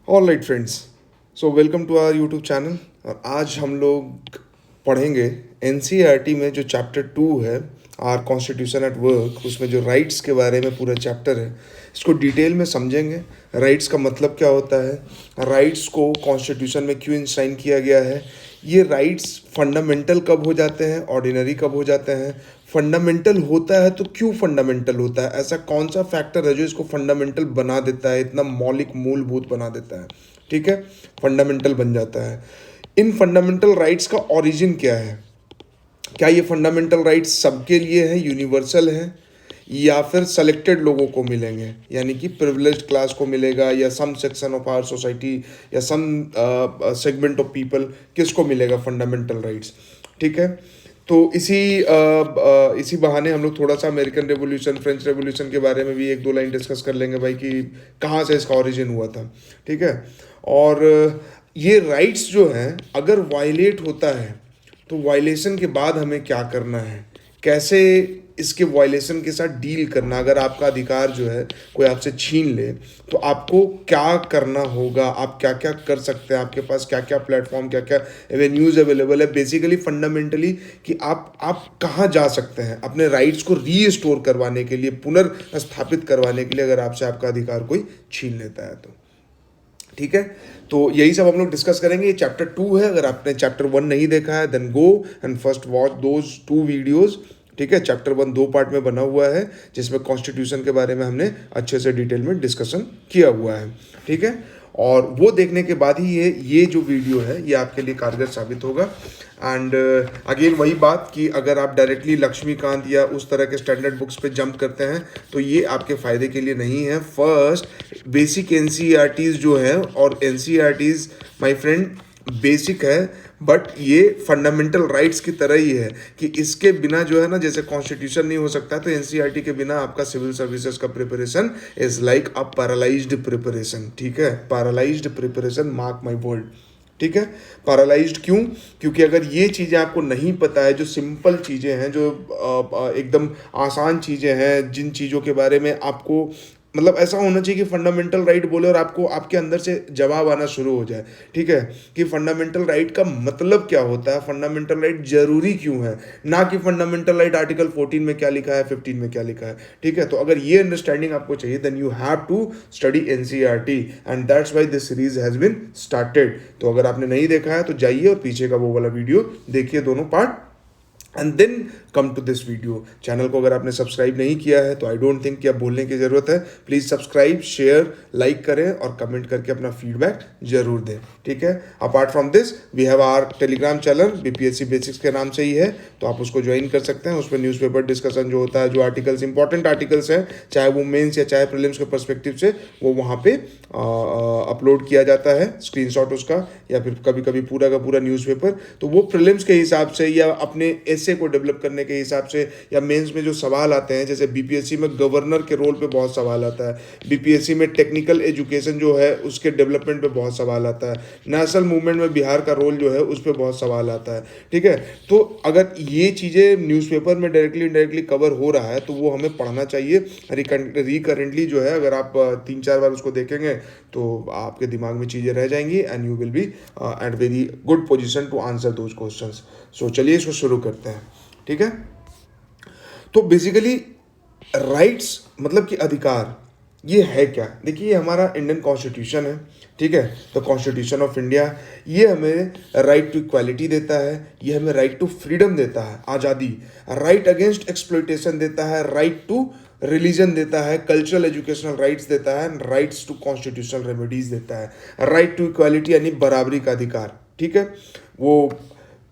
All right friends, so welcome to our YouTube channel. और आज हम लोग पढ़ेंगे एनसीईआरटी में जो चैप्टर 2 है, आर कॉन्स्टिट्यूशन एट वर्क। उसमें जो राइट्स के बारे में पूरा चैप्टर है, इसको डिटेल में समझेंगे। राइट्स का मतलब क्या होता है, राइट्स को कॉन्स्टिट्यूशन में क्यों इंश्राइन किया गया है, ये राइट्स फंडामेंटल कब हो जाते हैं, ऑर्डिनरी कब हो जाते हैं, फंडामेंटल होता है तो क्यों फंडामेंटल होता है, ऐसा कौन सा फैक्टर है जो इसको फंडामेंटल बना देता है, इतना मौलिक मूलभूत बना देता है। ठीक है, फंडामेंटल बन जाता है। इन फंडामेंटल राइट्स का ओरिजिन क्या है, क्या ये फंडामेंटल राइट्स सबके लिए है, यूनिवर्सल है, या फिर सेलेक्टेड लोगों को मिलेंगे, यानी कि प्रिविलेज्ड क्लास को मिलेगा, या सम सेक्शन ऑफ आवर सोसाइटी, या सम सेगमेंट ऑफ पीपल, किसको मिलेगा फंडामेंटल राइट्स। ठीक है, तो इसी बहाने हम लोग थोड़ा सा अमेरिकन रेवोल्यूशन, फ्रेंच रेवोल्यूशन के बारे में भी एक दो लाइन डिस्कस कर लेंगे भाई, कि कहाँ से इसका ओरिजिन हुआ था। ठीक है, और ये राइट्स जो हैं अगर वायलेट होता है तो वायलेशन के बाद हमें क्या करना है, कैसे इसके वायलेशन के साथ डील करना। अगर आपका अधिकार जो है कोई आपसे छीन ले तो आपको क्या करना होगा, आप क्या क्या कर सकते हैं, आपके पास क्या क्या प्लेटफॉर्म, क्या क्या एवेन्यूज़ अवेलेबल है, बेसिकली फंडामेंटली कि आप कहाँ जा सकते हैं अपने राइट्स को रीस्टोर करवाने के लिए, पुनर्स्थापित करवाने के लिए, अगर आपसे आपका अधिकार कोई छीन लेता है तो। ठीक है, तो यही सब हम लोग डिस्कस करेंगे। ये चैप्टर 2 है, अगर आपने चैप्टर 1 नहीं देखा है then go and first watch those 2 videos. ठीक है, चैप्टर 1 2 पार्ट में बना हुआ है, जिसमें कॉन्स्टिट्यूशन के बारे में हमने अच्छे से डिटेल में डिस्कशन किया हुआ है। ठीक है, और वो देखने के बाद ही ये जो वीडियो है ये आपके लिए कारगर साबित होगा। एंड अगेन वही बात कि अगर आप डायरेक्टली लक्ष्मीकांत या उस तरह के स्टैंडर्ड बुक्स पे जंप करते हैं तो ये आपके फ़ायदे के लिए नहीं है। फर्स्ट बेसिक एनसीईआरटीज़ जो है, और एनसीईआरटीज़ माय फ्रेंड बेसिक है, बट ये फंडामेंटल राइट्स की तरह ही है कि इसके बिना जो है ना, जैसे कॉन्स्टिट्यूशन नहीं हो सकता, तो एनसीईआरटी के बिना आपका सिविल सर्विसेज का preparation is like a paralysed preparation. ठीक है, paralysed preparation, mark my word. ठीक है, पैरालाइज्ड क्यों? क्योंकि अगर ये चीज़ें आपको नहीं पता है, जो सिंपल चीज़ें हैं, जो एकदम आसान चीज़ें हैं, जिन चीज़ों के बारे में आपको मतलब ऐसा होना चाहिए कि फंडामेंटल राइट बोले और आपको आपके अंदर से जवाब आना शुरू हो जाए। ठीक है, कि फंडामेंटल राइट का मतलब क्या होता है, फंडामेंटल राइट जरूरी क्यों है, ना कि फंडामेंटल राइट आर्टिकल 14 में क्या लिखा है, 15 में क्या लिखा है। ठीक है, तो अगर ये अंडरस्टैंडिंग आपको चाहिए then you have to study NCERT, and that's why this series has been started. तो अगर आपने नहीं देखा है तो जाइए और पीछे का वो वाला वीडियो देखिए, दोनों part, and then come to this video. Channel को अगर आपने सब्सक्राइब नहीं किया है तो आई डोंट थिंक कि आप बोलने की ज़रूरत है। प्लीज़ सब्सक्राइब, शेयर, लाइक करें और कमेंट करके अपना फीडबैक जरूर दें। ठीक है, apart from this we have our Telegram channel, BPSC basics के नाम से ही है, तो आप उसको ज्वाइन कर सकते हैं। उसमें न्यूज़पेपर डिस्कशन जो होता है, जो आर्टिकल्स, इंपॉर्टेंट आर्टिकल्स हैं, चाहे वो मेंस या चाहे प्रीलिम्स के पर्सपेक्टिव से, वो वहाँ पे अपलोड किया जाता है, स्क्रीनशॉट उसका, या फिर कभी कभी पूरा का पूरा न्यूज़पेपर। तो वो प्रीलिम्स के हिसाब से या अपने एसे को डेवलप करने के हिसाब से, या मेंस में जो सवाल आते हैं, जैसे बीपीएससी में गवर्नर के रोल पे बहुत सवाल आता है, बीपीएससी में टेक्निकल एजुकेशन जो है उसके डेवलपमेंट पे बहुत सवाल आता है, नेशनल मूवमेंट में बिहार का रोल जो है उस पर बहुत सवाल आता है। ठीक है, तो अगर ये चीज़ें न्यूज़पेपर में डायरेक्टली इनडायरेक्टली कवर हो रहा है तो वो हमें पढ़ना चाहिए रिकरेंटली जो है। अगर आप 3-4 बार उसको देखेंगे तो आपके दिमाग में चीज़ें रह जाएंगी, and you will be at very good position to answer those questions. So चलिए इसको शुरू करते हैं। ठीक है, तो बेसिकली राइट्स मतलब कि अधिकार, ये है क्या? देखिए, ये हमारा इंडियन कॉन्स्टिट्यूशन है। ठीक है, तो कॉन्स्टिट्यूशन ऑफ इंडिया ये हमें राइट टू इक्वालिटी देता है, ये हमें राइट टू फ्रीडम देता है, आज़ादी, राइट अगेंस्ट एक्सप्लॉइटेशन देता है, राइट टू रिलीजन देता है, कल्चरल एजुकेशनल राइट्स देता है, राइट्स टू कॉन्स्टिट्यूशनल रेमेडीज देता है, राइट टू इक्वालिटी यानी बराबरी का अधिकार। ठीक है, वो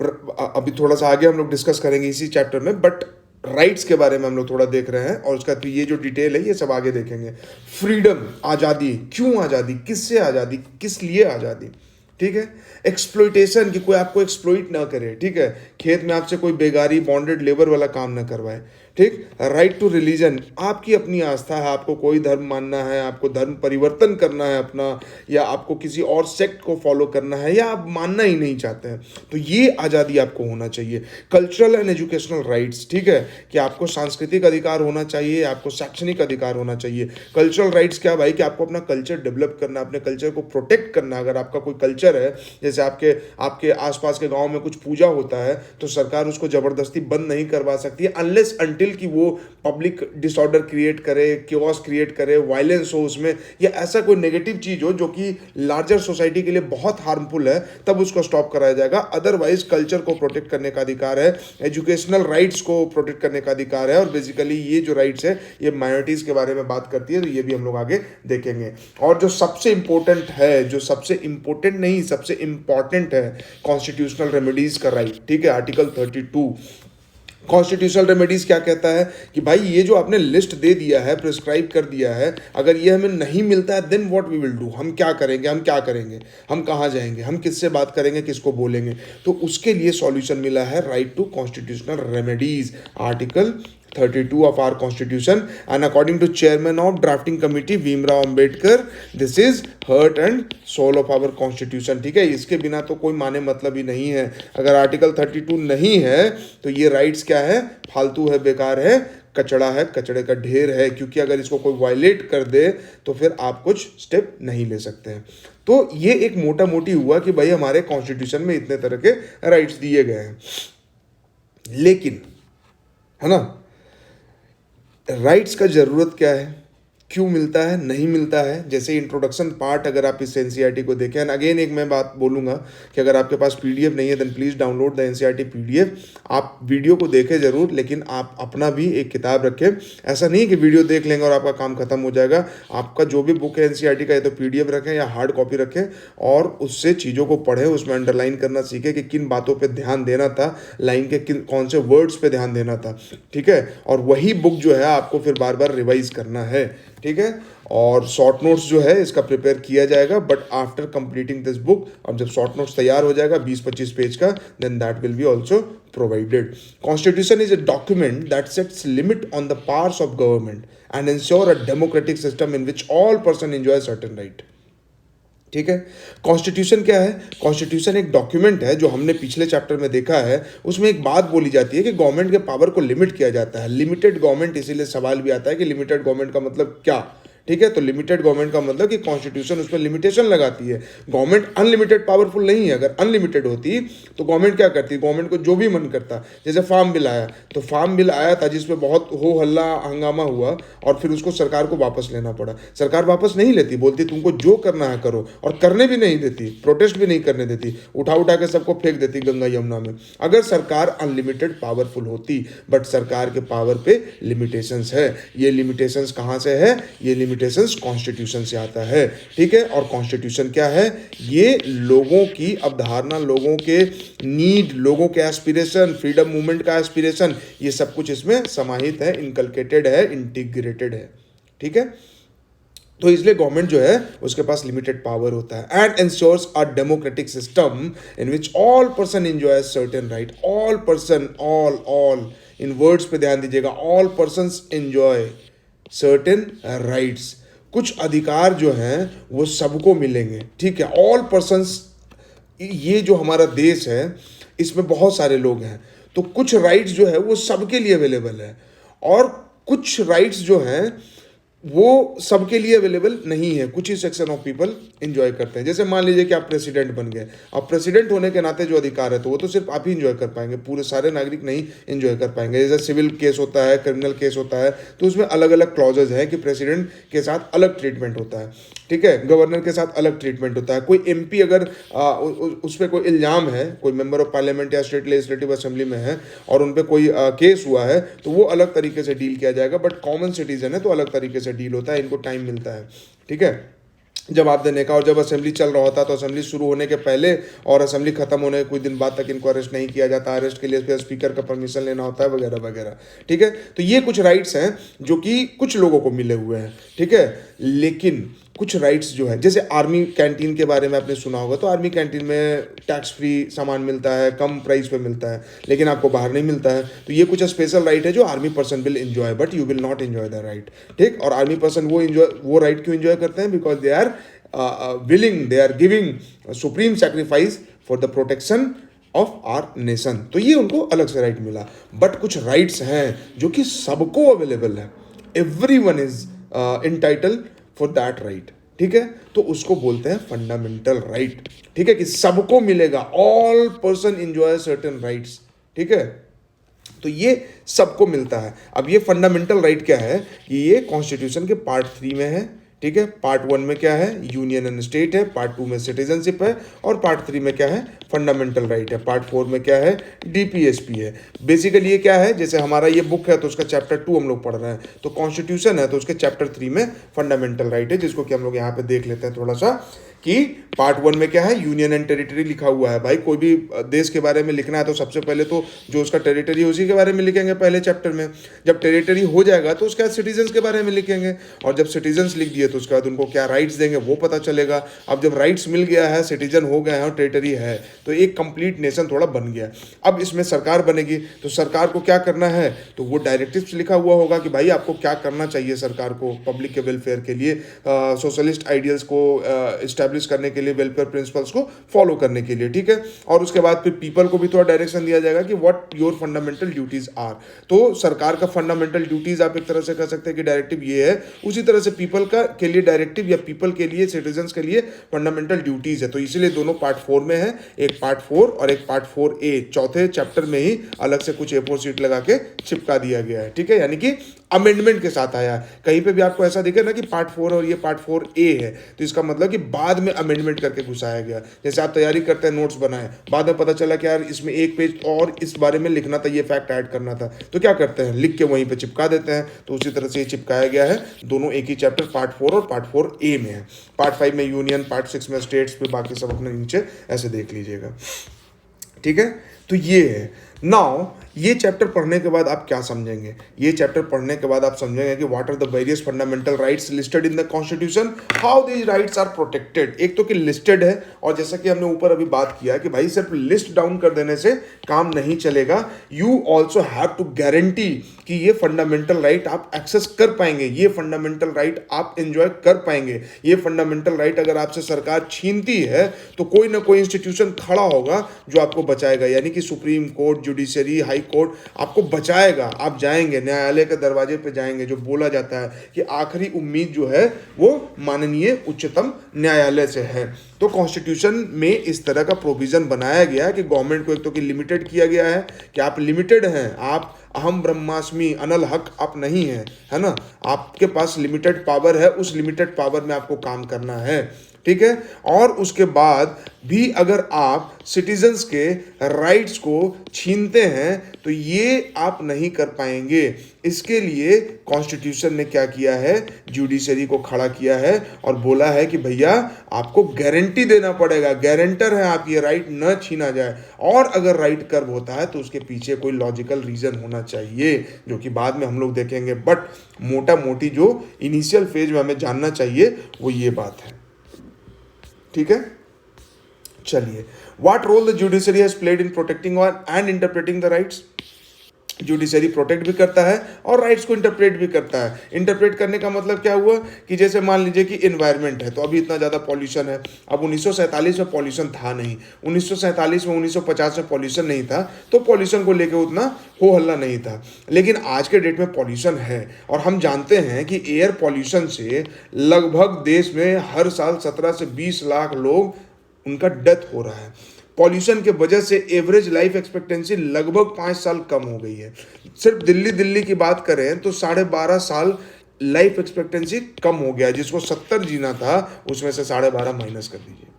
अभी थोड़ा सा आगे हम लोग डिस्कस करेंगे इसी चैप्टर में, बट राइट्स के बारे में हम लोग थोड़ा देख रहे हैं, और उसका तो ये जो डिटेल है ये सब आगे देखेंगे। फ्रीडम, आज़ादी, क्यों आज़ादी, किससे आज़ादी, किस लिए आज़ादी। ठीक है, एक्सप्लॉइटेशन, कि कोई आपको एक्सप्लॉइट ना करे। ठीक है, खेत में आपसे कोई बेगारी, बॉन्डेड लेबर वाला काम ना करवाए। ठीक। राइट टू रिलीजन, आपकी अपनी आस्था है, आपको कोई धर्म मानना है, आपको धर्म परिवर्तन करना है अपना, या आपको किसी और सेक्ट को फॉलो करना है, या आप मानना ही नहीं चाहते हैं, तो ये आज़ादी आपको होना चाहिए। कल्चरल एंड एजुकेशनल राइट्स, ठीक है, कि आपको सांस्कृतिक अधिकार होना चाहिए, आपको शैक्षणिक अधिकार होना चाहिए। कल्चरल राइट्स क्या भाई, कि आपको अपना कल्चर डेवलप करना, अपने कल्चर को प्रोटेक्ट करना। अगर आपका कोई कल्चर है, जैसे आपके आपके आसपास के गांव में कुछ पूजा होता है, तो सरकार उसको जबरदस्ती बंद नहीं करवा सकती है, अनलेस अनटिल कि वो पब्लिक डिसऑर्डर क्रिएट करे, क्योस क्रिएट करे, वायलेंस हो उसमें, या ऐसा कोई नेगेटिव चीज हो जो कि लार्जर सोसाइटी के लिए बहुत हार्मफुल है, तब उसको स्टॉप कराया जाएगा। अदरवाइज कल्चर को प्रोटेक्ट करने का अधिकार है, एजुकेशनल राइट्स को प्रोटेक्ट करने का अधिकार है, और बेसिकली ये जो राइट्स है ये माइनॉरिटीज के बारे में बात करती है, तो ये भी हम लोग आगे देखेंगे। और जो सबसे इंपॉर्टेंट है, जो सबसे इंपॉर्टेंट नहीं सबसे इंपॉर्टेंट है, कॉन्स्टिट्यूशनल रेमेडीज का राइट, ठीक है, आर्टिकल 32। कॉन्स्टिट्यूशनल रेमेडीज क्या कहता है कि भाई ये जो आपने लिस्ट दे दिया है, प्रिस्क्राइब कर दिया है, अगर ये हमें नहीं मिलता है, then what we will do, हम क्या करेंगे, हम क्या करेंगे, हम कहाँ जाएंगे, हम किससे बात करेंगे, किसको बोलेंगे। तो उसके लिए सॉल्यूशन मिला है right to constitutional remedies, article 32 of our constitution, and according to chairman of drafting committee Bhimrao Ambedkar, this is heart and soul of our constitution, ठीक है। इसके बिना तो कोई माने मतलब ही नहीं है। अगर आर्टिकल 32 नहीं है तो ये राइट्स क्या है, फालतू है, बेकार है, कचड़ा है, कचड़े का ढेर है, क्योंकि अगर इसको कोई वायलेट कर दे तो फिर आप कुछ स्टेप नहीं ले सकते हैं। तो ये एक मोटा मोटी हुआ कि भाई हमारे कॉन्स्टिट्यूशन में इतने तरह के राइट्स दिए गए हैं, लेकिन है ना, राइट्स का ज़रूरत क्या है, क्यों मिलता है, नहीं मिलता है। जैसे इंट्रोडक्शन पार्ट अगर आप इस एनसीईआरटी को देखें, एंड अगेन एक मैं बात बोलूँगा कि अगर आपके पास पीडीएफ नहीं है, then please download the NCERT PDF. आप वीडियो को देखें ज़रूर, लेकिन आप अपना भी एक किताब रखें। ऐसा नहीं कि वीडियो देख लेंगे और आपका काम खत्म हो जाएगा। आपका जो भी बुक है एनसीईआरटी का, या तो पीडीएफ रखें या हार्ड कॉपी रखें, और उससे चीज़ों को पढ़ें, उसमें अंडरलाइन करना सीखें कि किन बातों पर ध्यान देना था, लाइन के किन कौन से वर्ड्स पर ध्यान देना था, ठीक है। और वही बुक जो है आपको फिर बार बार रिवाइज करना है, ठीक है। और शॉर्ट नोट्स जो है इसका प्रिपेयर किया जाएगा, but after completing this book, अब जब शॉर्ट नोट्स तैयार हो जाएगा 20-25 पेज का, then that will be also provided. Constitution is a document that sets limit on the powers of government and ensure a democratic system in which all person enjoy certain right, ठीक है। Constitution क्या है, constitution एक document है, जो हमने पिछले chapter में देखा है। उसमें एक बात बोली जाती है कि गवर्नमेंट के पावर को लिमिट किया जाता है, लिमिटेड गवर्नमेंट। इसीलिए सवाल भी आता है कि लिमिटेड गवर्नमेंट का मतलब क्या, ठीक है। तो लिमिटेड गवर्नमेंट का मतलब कि कॉन्स्टिट्यूशन उस पर लिमिटेशन लगाती है। गवर्नमेंट अनलिमिटेड पावरफुल नहीं है। अगर अनलिमिटेड होती तो गवर्नमेंट क्या करती, गवर्नमेंट को जो भी मन करता, जैसे फार्म बिल आया, तो फार्म बिल आया था जिसमें बहुत हो हल्ला हंगामा हुआ, और फिर उसको सरकार को वापस लेना पड़ा। सरकार वापस नहीं लेती, बोलती तुमको जो करना है करो, और करने भी नहीं देती, प्रोटेस्ट भी नहीं करने देती, उठा उठा के सबको फेंक देती गंगा यमुना में। अगर सरकार अनलिमिटेड पावरफुल होती, बट सरकार के पावर पे लिमिटेशंस है। ये लिमिटेशंस कहाँ से है, ये लिमिटेशंस कॉन्स्टिट्यूशन से आता है, ठीक है। और कॉन्स्टिट्यूशन क्या है, ये लोगों की अवधारणा, लोगों के नीड, लोगों के एस्पिरेशन, फ्रीडम मूवमेंट का एस्पिरेशन, ये सब कुछ इसमें समाहित है, इनकलकेटेड है, इंटीग्रेटेड है, ठीक है। तो इसलिए गवर्नमेंट जो है उसके पास लिमिटेड पावर होता है। And ensures a democratic system in which all person enjoy certain right, all person, all in words पे ध्यान दीजिएगा, all persons enjoy certain rights, कुछ अधिकार जो हैं वो सबको मिलेंगे, ठीक है। ऑल पर्सन्स, ये जो हमारा देश है इसमें बहुत सारे लोग हैं, तो कुछ राइट्स जो है वो सबके लिए अवेलेबल है, और कुछ राइट्स जो हैं वो सबके लिए अवेलेबल नहीं है, कुछ ही सेक्शन ऑफ पीपल एंजॉय करते हैं। जैसे मान लीजिए कि आप प्रेसिडेंट बन गए, अब प्रेसिडेंट होने के नाते जो अधिकार है तो वो तो सिर्फ आप ही एंजॉय कर पाएंगे, पूरे सारे नागरिक नहीं एंजॉय कर पाएंगे। जैसे सिविल केस होता है, क्रिमिनल केस होता है, तो उसमें अलग अलग क्लॉजेज हैं कि प्रेसिडेंट के साथ अलग ट्रीटमेंट होता है, ठीक है, गवर्नर के साथ अलग ट्रीटमेंट होता है। कोई एमपी अगर उस पर कोई इल्ज़ाम है, कोई मेंबर ऑफ पार्लियामेंट या स्टेट लेजिस्लेटिव असेंबली में है और उन पर कोई केस हुआ है, तो वो अलग तरीके से डील किया जाएगा। बट कॉमन सिटीजन है तो अलग तरीके से डील होता है, इनको टाइम मिलता है, ठीक है, जवाब देने का। और जब असेंबली चल रहा होता है तो असेंबली शुरू होने के पहले और असेंबली खत्म होने के कुछ दिन बाद तक इनको अरेस्ट नहीं किया जाता, अरेस्ट के लिए फिर स्पीकर का परमिशन लेना होता है, वगैरह वगैरह, ठीक है। तो ये कुछ राइट्स हैं जो कि कुछ लोगों को मिले हुए हैं, ठीक है। लेकिन कुछ राइट्स जो है, जैसे आर्मी कैंटीन के बारे में आपने सुना होगा, तो आर्मी कैंटीन में टैक्स फ्री सामान मिलता है, कम प्राइस पे मिलता है, लेकिन आपको बाहर नहीं मिलता है। तो ये कुछ स्पेशल राइट है जो army person will enjoy, but you will not enjoy the right. ठीक, और आर्मी पर्सन वो राइट क्यों एंजॉय करते हैं? Because they are willing, they are giving supreme sacrifice for the protection of our nation. तो ये उनको अलग से राइट मिला। बट कुछ राइट्स हैं जो कि सबको अवेलेबल है, everyone is entitled for that right. ठीक है, तो उसको बोलते हैं फंडामेंटल राइट। ठीक है, कि सबको मिलेगा, all person enjoy certain rights. ठीक है, तो ये सबको मिलता है। अब ये फंडामेंटल राइट क्या है? ये कॉन्स्टिट्यूशन के पार्ट 3 में है। ठीक है, पार्ट 1 में क्या है? यूनियन एंड स्टेट है। पार्ट 2 में सिटीजनशिप है। और पार्ट 3 में क्या है? फंडामेंटल राइट है। पार्ट 4 में क्या है? डीपीएसपी है। बेसिकली ये क्या है? जैसे हमारा ये बुक है तो उसका चैप्टर 2 हम लोग पढ़ रहे हैं, तो कॉन्स्टिट्यूशन है तो उसके चैप्टर 3 में फंडामेंटल राइट है, जिसको कि हम लोग यहाँ पे देख लेते हैं थोड़ा सा। कि पार्ट 1 में क्या है? यूनियन एंड टेरिटरी लिखा हुआ है। भाई कोई भी देश के बारे में लिखना है तो सबसे पहले तो जो उसका टेरिटरी है उसी के बारे में लिखेंगे पहले चैप्टर में। जब टेरिटरी हो जाएगा तो उसके बाद सिटीजन्स के बारे में लिखेंगे, और जब सिटीजन्स लिख दिए तो उसके बाद उनको क्या राइट्स देंगे वो पता चलेगा। अब जब राइट्स मिल गया है, सिटीजन हो गए हैं और टेरिटरी है, तो एक कंप्लीट नेशन थोड़ा बन गया। अब इसमें सरकार बनेगी तो सरकार को क्या करना है? तो वो डायरेक्टिव्स लिखा हुआ होगा कि भाई आपको क्या करना चाहिए सरकार को पब्लिक के वेलफेयर के लिए, सोशलिस्ट आइडियल्स को इस्टेब्लिश करने के लिए, वेलफेयर प्रिंसिपल्स को फॉलो करने के लिए। ठीक है, और उसके बाद फिर पीपल को भी थोड़ा डायरेक्शन दिया जाएगा कि what your fundamental duties are. तो सरकार का फंडामेंटल ड्यूटीज आप एक तरह से कह सकते हैं कि डायरेक्टिव ये है, उसी तरह से पीपल का के लिए डायरेक्टिव या पीपल के लिए, सिटीजन्स के लिए फंडामेंटल ड्यूटीज है। तो इसीलिए दोनों पार्ट 4 में है, एक पार्ट 4 और एक पार्ट 4A। चौथे चैप्टर में ही अलग से कुछ A4 शीट लगा के चिपका दिया गया है। ठीक है, यानी कि अमेंडमेंट के साथ आया है। कहीं पे भी आपको ऐसा दिखे ना कि पार्ट 4 और ये पार्ट 4A है, तो इसका मतलब कि बाद में अमेंडमेंट करके घुसाया गया। जैसे आप तैयारी करते हैं, नोट्स बनाए, बाद में पता चला कि यार इसमें एक पेज और इस बारे में लिखना था, ये फैक्ट ऐड करना था, तो क्या करते हैं? लिख के वहीं पे चिपका देते हैं। तो उसी तरह से ये चिपकाया गया है। दोनों एक ही चैप्टर पार्ट 4 और पार्ट 4A में है। पार्ट 5 में यूनियन, पार्ट 6 में स्टेट्स, पे बाकी सब अपने नीचे ऐसे देख लीजिएगा। ठीक है, तो ये है। नाउ ये चैप्टर पढ़ने के बाद आप क्या समझेंगे? ये चैप्टर पढ़ने के बाद आप समझेंगे कि what are the various fundamental rights listed in the constitution, how these rights are protected. एक तो कि लिस्टेड है, और जैसा कि हमने ऊपर अभी बात किया कि भाई सिर्फ लिस्ट डाउन कर देने से काम नहीं चलेगा। You also have to guarantee कि ये फंडामेंटल राइट आप एक्सेस कर पाएंगे, ये फंडामेंटल राइट आप एंजॉय कर पाएंगे। ये फंडामेंटल राइट अगर आपसे सरकार छीनती है तो कोई ना कोई इंस्टीट्यूशन खड़ा होगा जो आपको बचाएगा, यानी कि supreme court, judiciary, high court आपको बचाएगा। आप जाएंगे न्यायालय के दरवाजे पे जाएंगे, जो बोला जाता है कि आखिरी उम्मीद जो है वो माननीय उच्चतम न्यायालय से है। तो कॉन्स्टिट्यूशन में इस तरह का प्रोविजन बनाया गया है कि गवर्नमेंट को एक तो कि लिमिटेड किया गया है कि आप लिमिटेड हैं, आप अहम ब्रह्मास्मि अनल हक आप नहीं हैं, है ना। आपके पास लिमिटेड पावर है, उस लिमिटेड पावर में आपको काम करना है। ठीक है, और उसके बाद भी अगर आप सिटीजन्स के राइट्स को छीनते हैं तो ये आप नहीं कर पाएंगे। इसके लिए कॉन्स्टिट्यूशन ने क्या किया है? जुडिशरी को खड़ा किया है और बोला है कि भैया आपको गारंटी देना पड़ेगा, गारंटर है आप, ये राइट न छीना जाए। और अगर राइट कर्व होता है तो उसके पीछे कोई लॉजिकल रीजन होना चाहिए, जो कि बाद में हम लोग देखेंगे। बट मोटा मोटी जो इनिशियल फेज में हमें जानना चाहिए वो ये बात है। ठीक है, चलिए, what role the judiciary has played in protecting and interpreting the rights. Judiciary protect भी करता है और राइट्स को इंटरप्रेट भी करता है। इंटरप्रेट करने का मतलब क्या हुआ कि जैसे मान लीजिए कि इन्वायरमेंट है, तो अभी इतना ज़्यादा पॉल्यूशन है। अब 1947 में पॉल्यूशन था नहीं, 1947 में 1950 में पॉल्यूशन नहीं था, तो पॉल्यूशन को लेकर उतना हो हल्ला नहीं था। लेकिन आज के डेट में पॉल्यूशन है, और हम जानते हैं कि एयर पॉल्यूशन से लगभग देश में हर साल 17 से 20 लाख लोग उनका डेथ हो रहा है। पॉल्यूशन के वजह से एवरेज लाइफ एक्सपेक्टेंसी लगभग 5 साल कम हो गई है। सिर्फ दिल्ली की बात करें तो 12.5 साल लाइफ एक्सपेक्टेंसी कम हो गया। जिसको 70 जीना था उसमें से 12.5 माइनस कर दीजिए,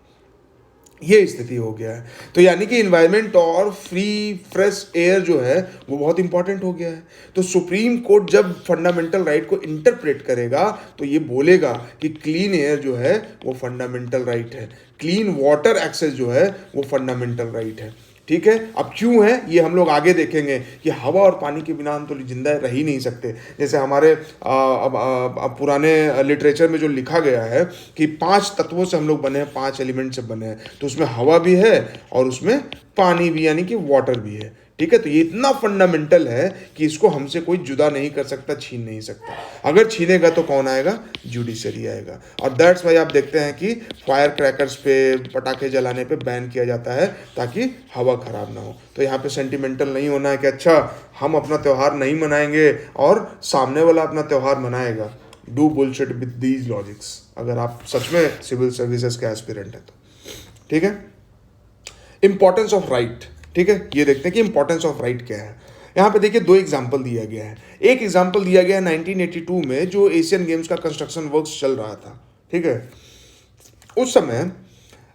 ये स्थिति हो गया है। तो यानी कि इन्वायरमेंट और फ्री फ्रेश एयर जो है वो बहुत इंपॉर्टेंट हो गया है। तो सुप्रीम कोर्ट जब फंडामेंटल राइट को इंटरप्रेट करेगा तो ये बोलेगा कि क्लीन एयर जो है वो फंडामेंटल राइट है, क्लीन वाटर एक्सेस जो है वो फंडामेंटल राइट है। ठीक है, अब क्यों है ये हम लोग आगे देखेंगे कि हवा और पानी के बिना हम तो जिंदा रह ही नहीं सकते। जैसे हमारे पुराने लिटरेचर में जो लिखा गया है कि 5 तत्वों से हम लोग बने हैं, 5 एलिमेंट से बने हैं, तो उसमें हवा भी है और उसमें पानी भी यानी कि वाटर भी है। ठीक है, तो ये इतना फंडामेंटल है कि इसको हमसे कोई जुदा नहीं कर सकता, छीन नहीं सकता। अगर छीनेगा तो कौन आएगा? जुडिशरी आएगा। और दैट्स वाई आप देखते हैं कि फायर क्रैकर्स पे, पटाखे जलाने पे बैन किया जाता है ताकि हवा खराब ना हो। तो यहाँ पे सेंटिमेंटल नहीं होना है कि अच्छा हम अपना त्यौहार नहीं मनाएंगे और सामने वाला अपना त्यौहार मनाएगा। Do bullshit with these logics, अगर आप सच में सिविल सर्विसेज के एस्पिरेंट हैं तो। ठीक है, इंपॉर्टेंस ऑफ राइट। ठीक है, ये देखते हैं कि इंपॉर्टेंस ऑफ राइट क्या है। यहाँ पे देखिए 2 एग्जाम्पल दिया गया है। एक एग्जाम्पल दिया गया है 1982 में जो एशियन गेम्स का कंस्ट्रक्शन वर्क्स चल रहा था। ठीक है, उस समय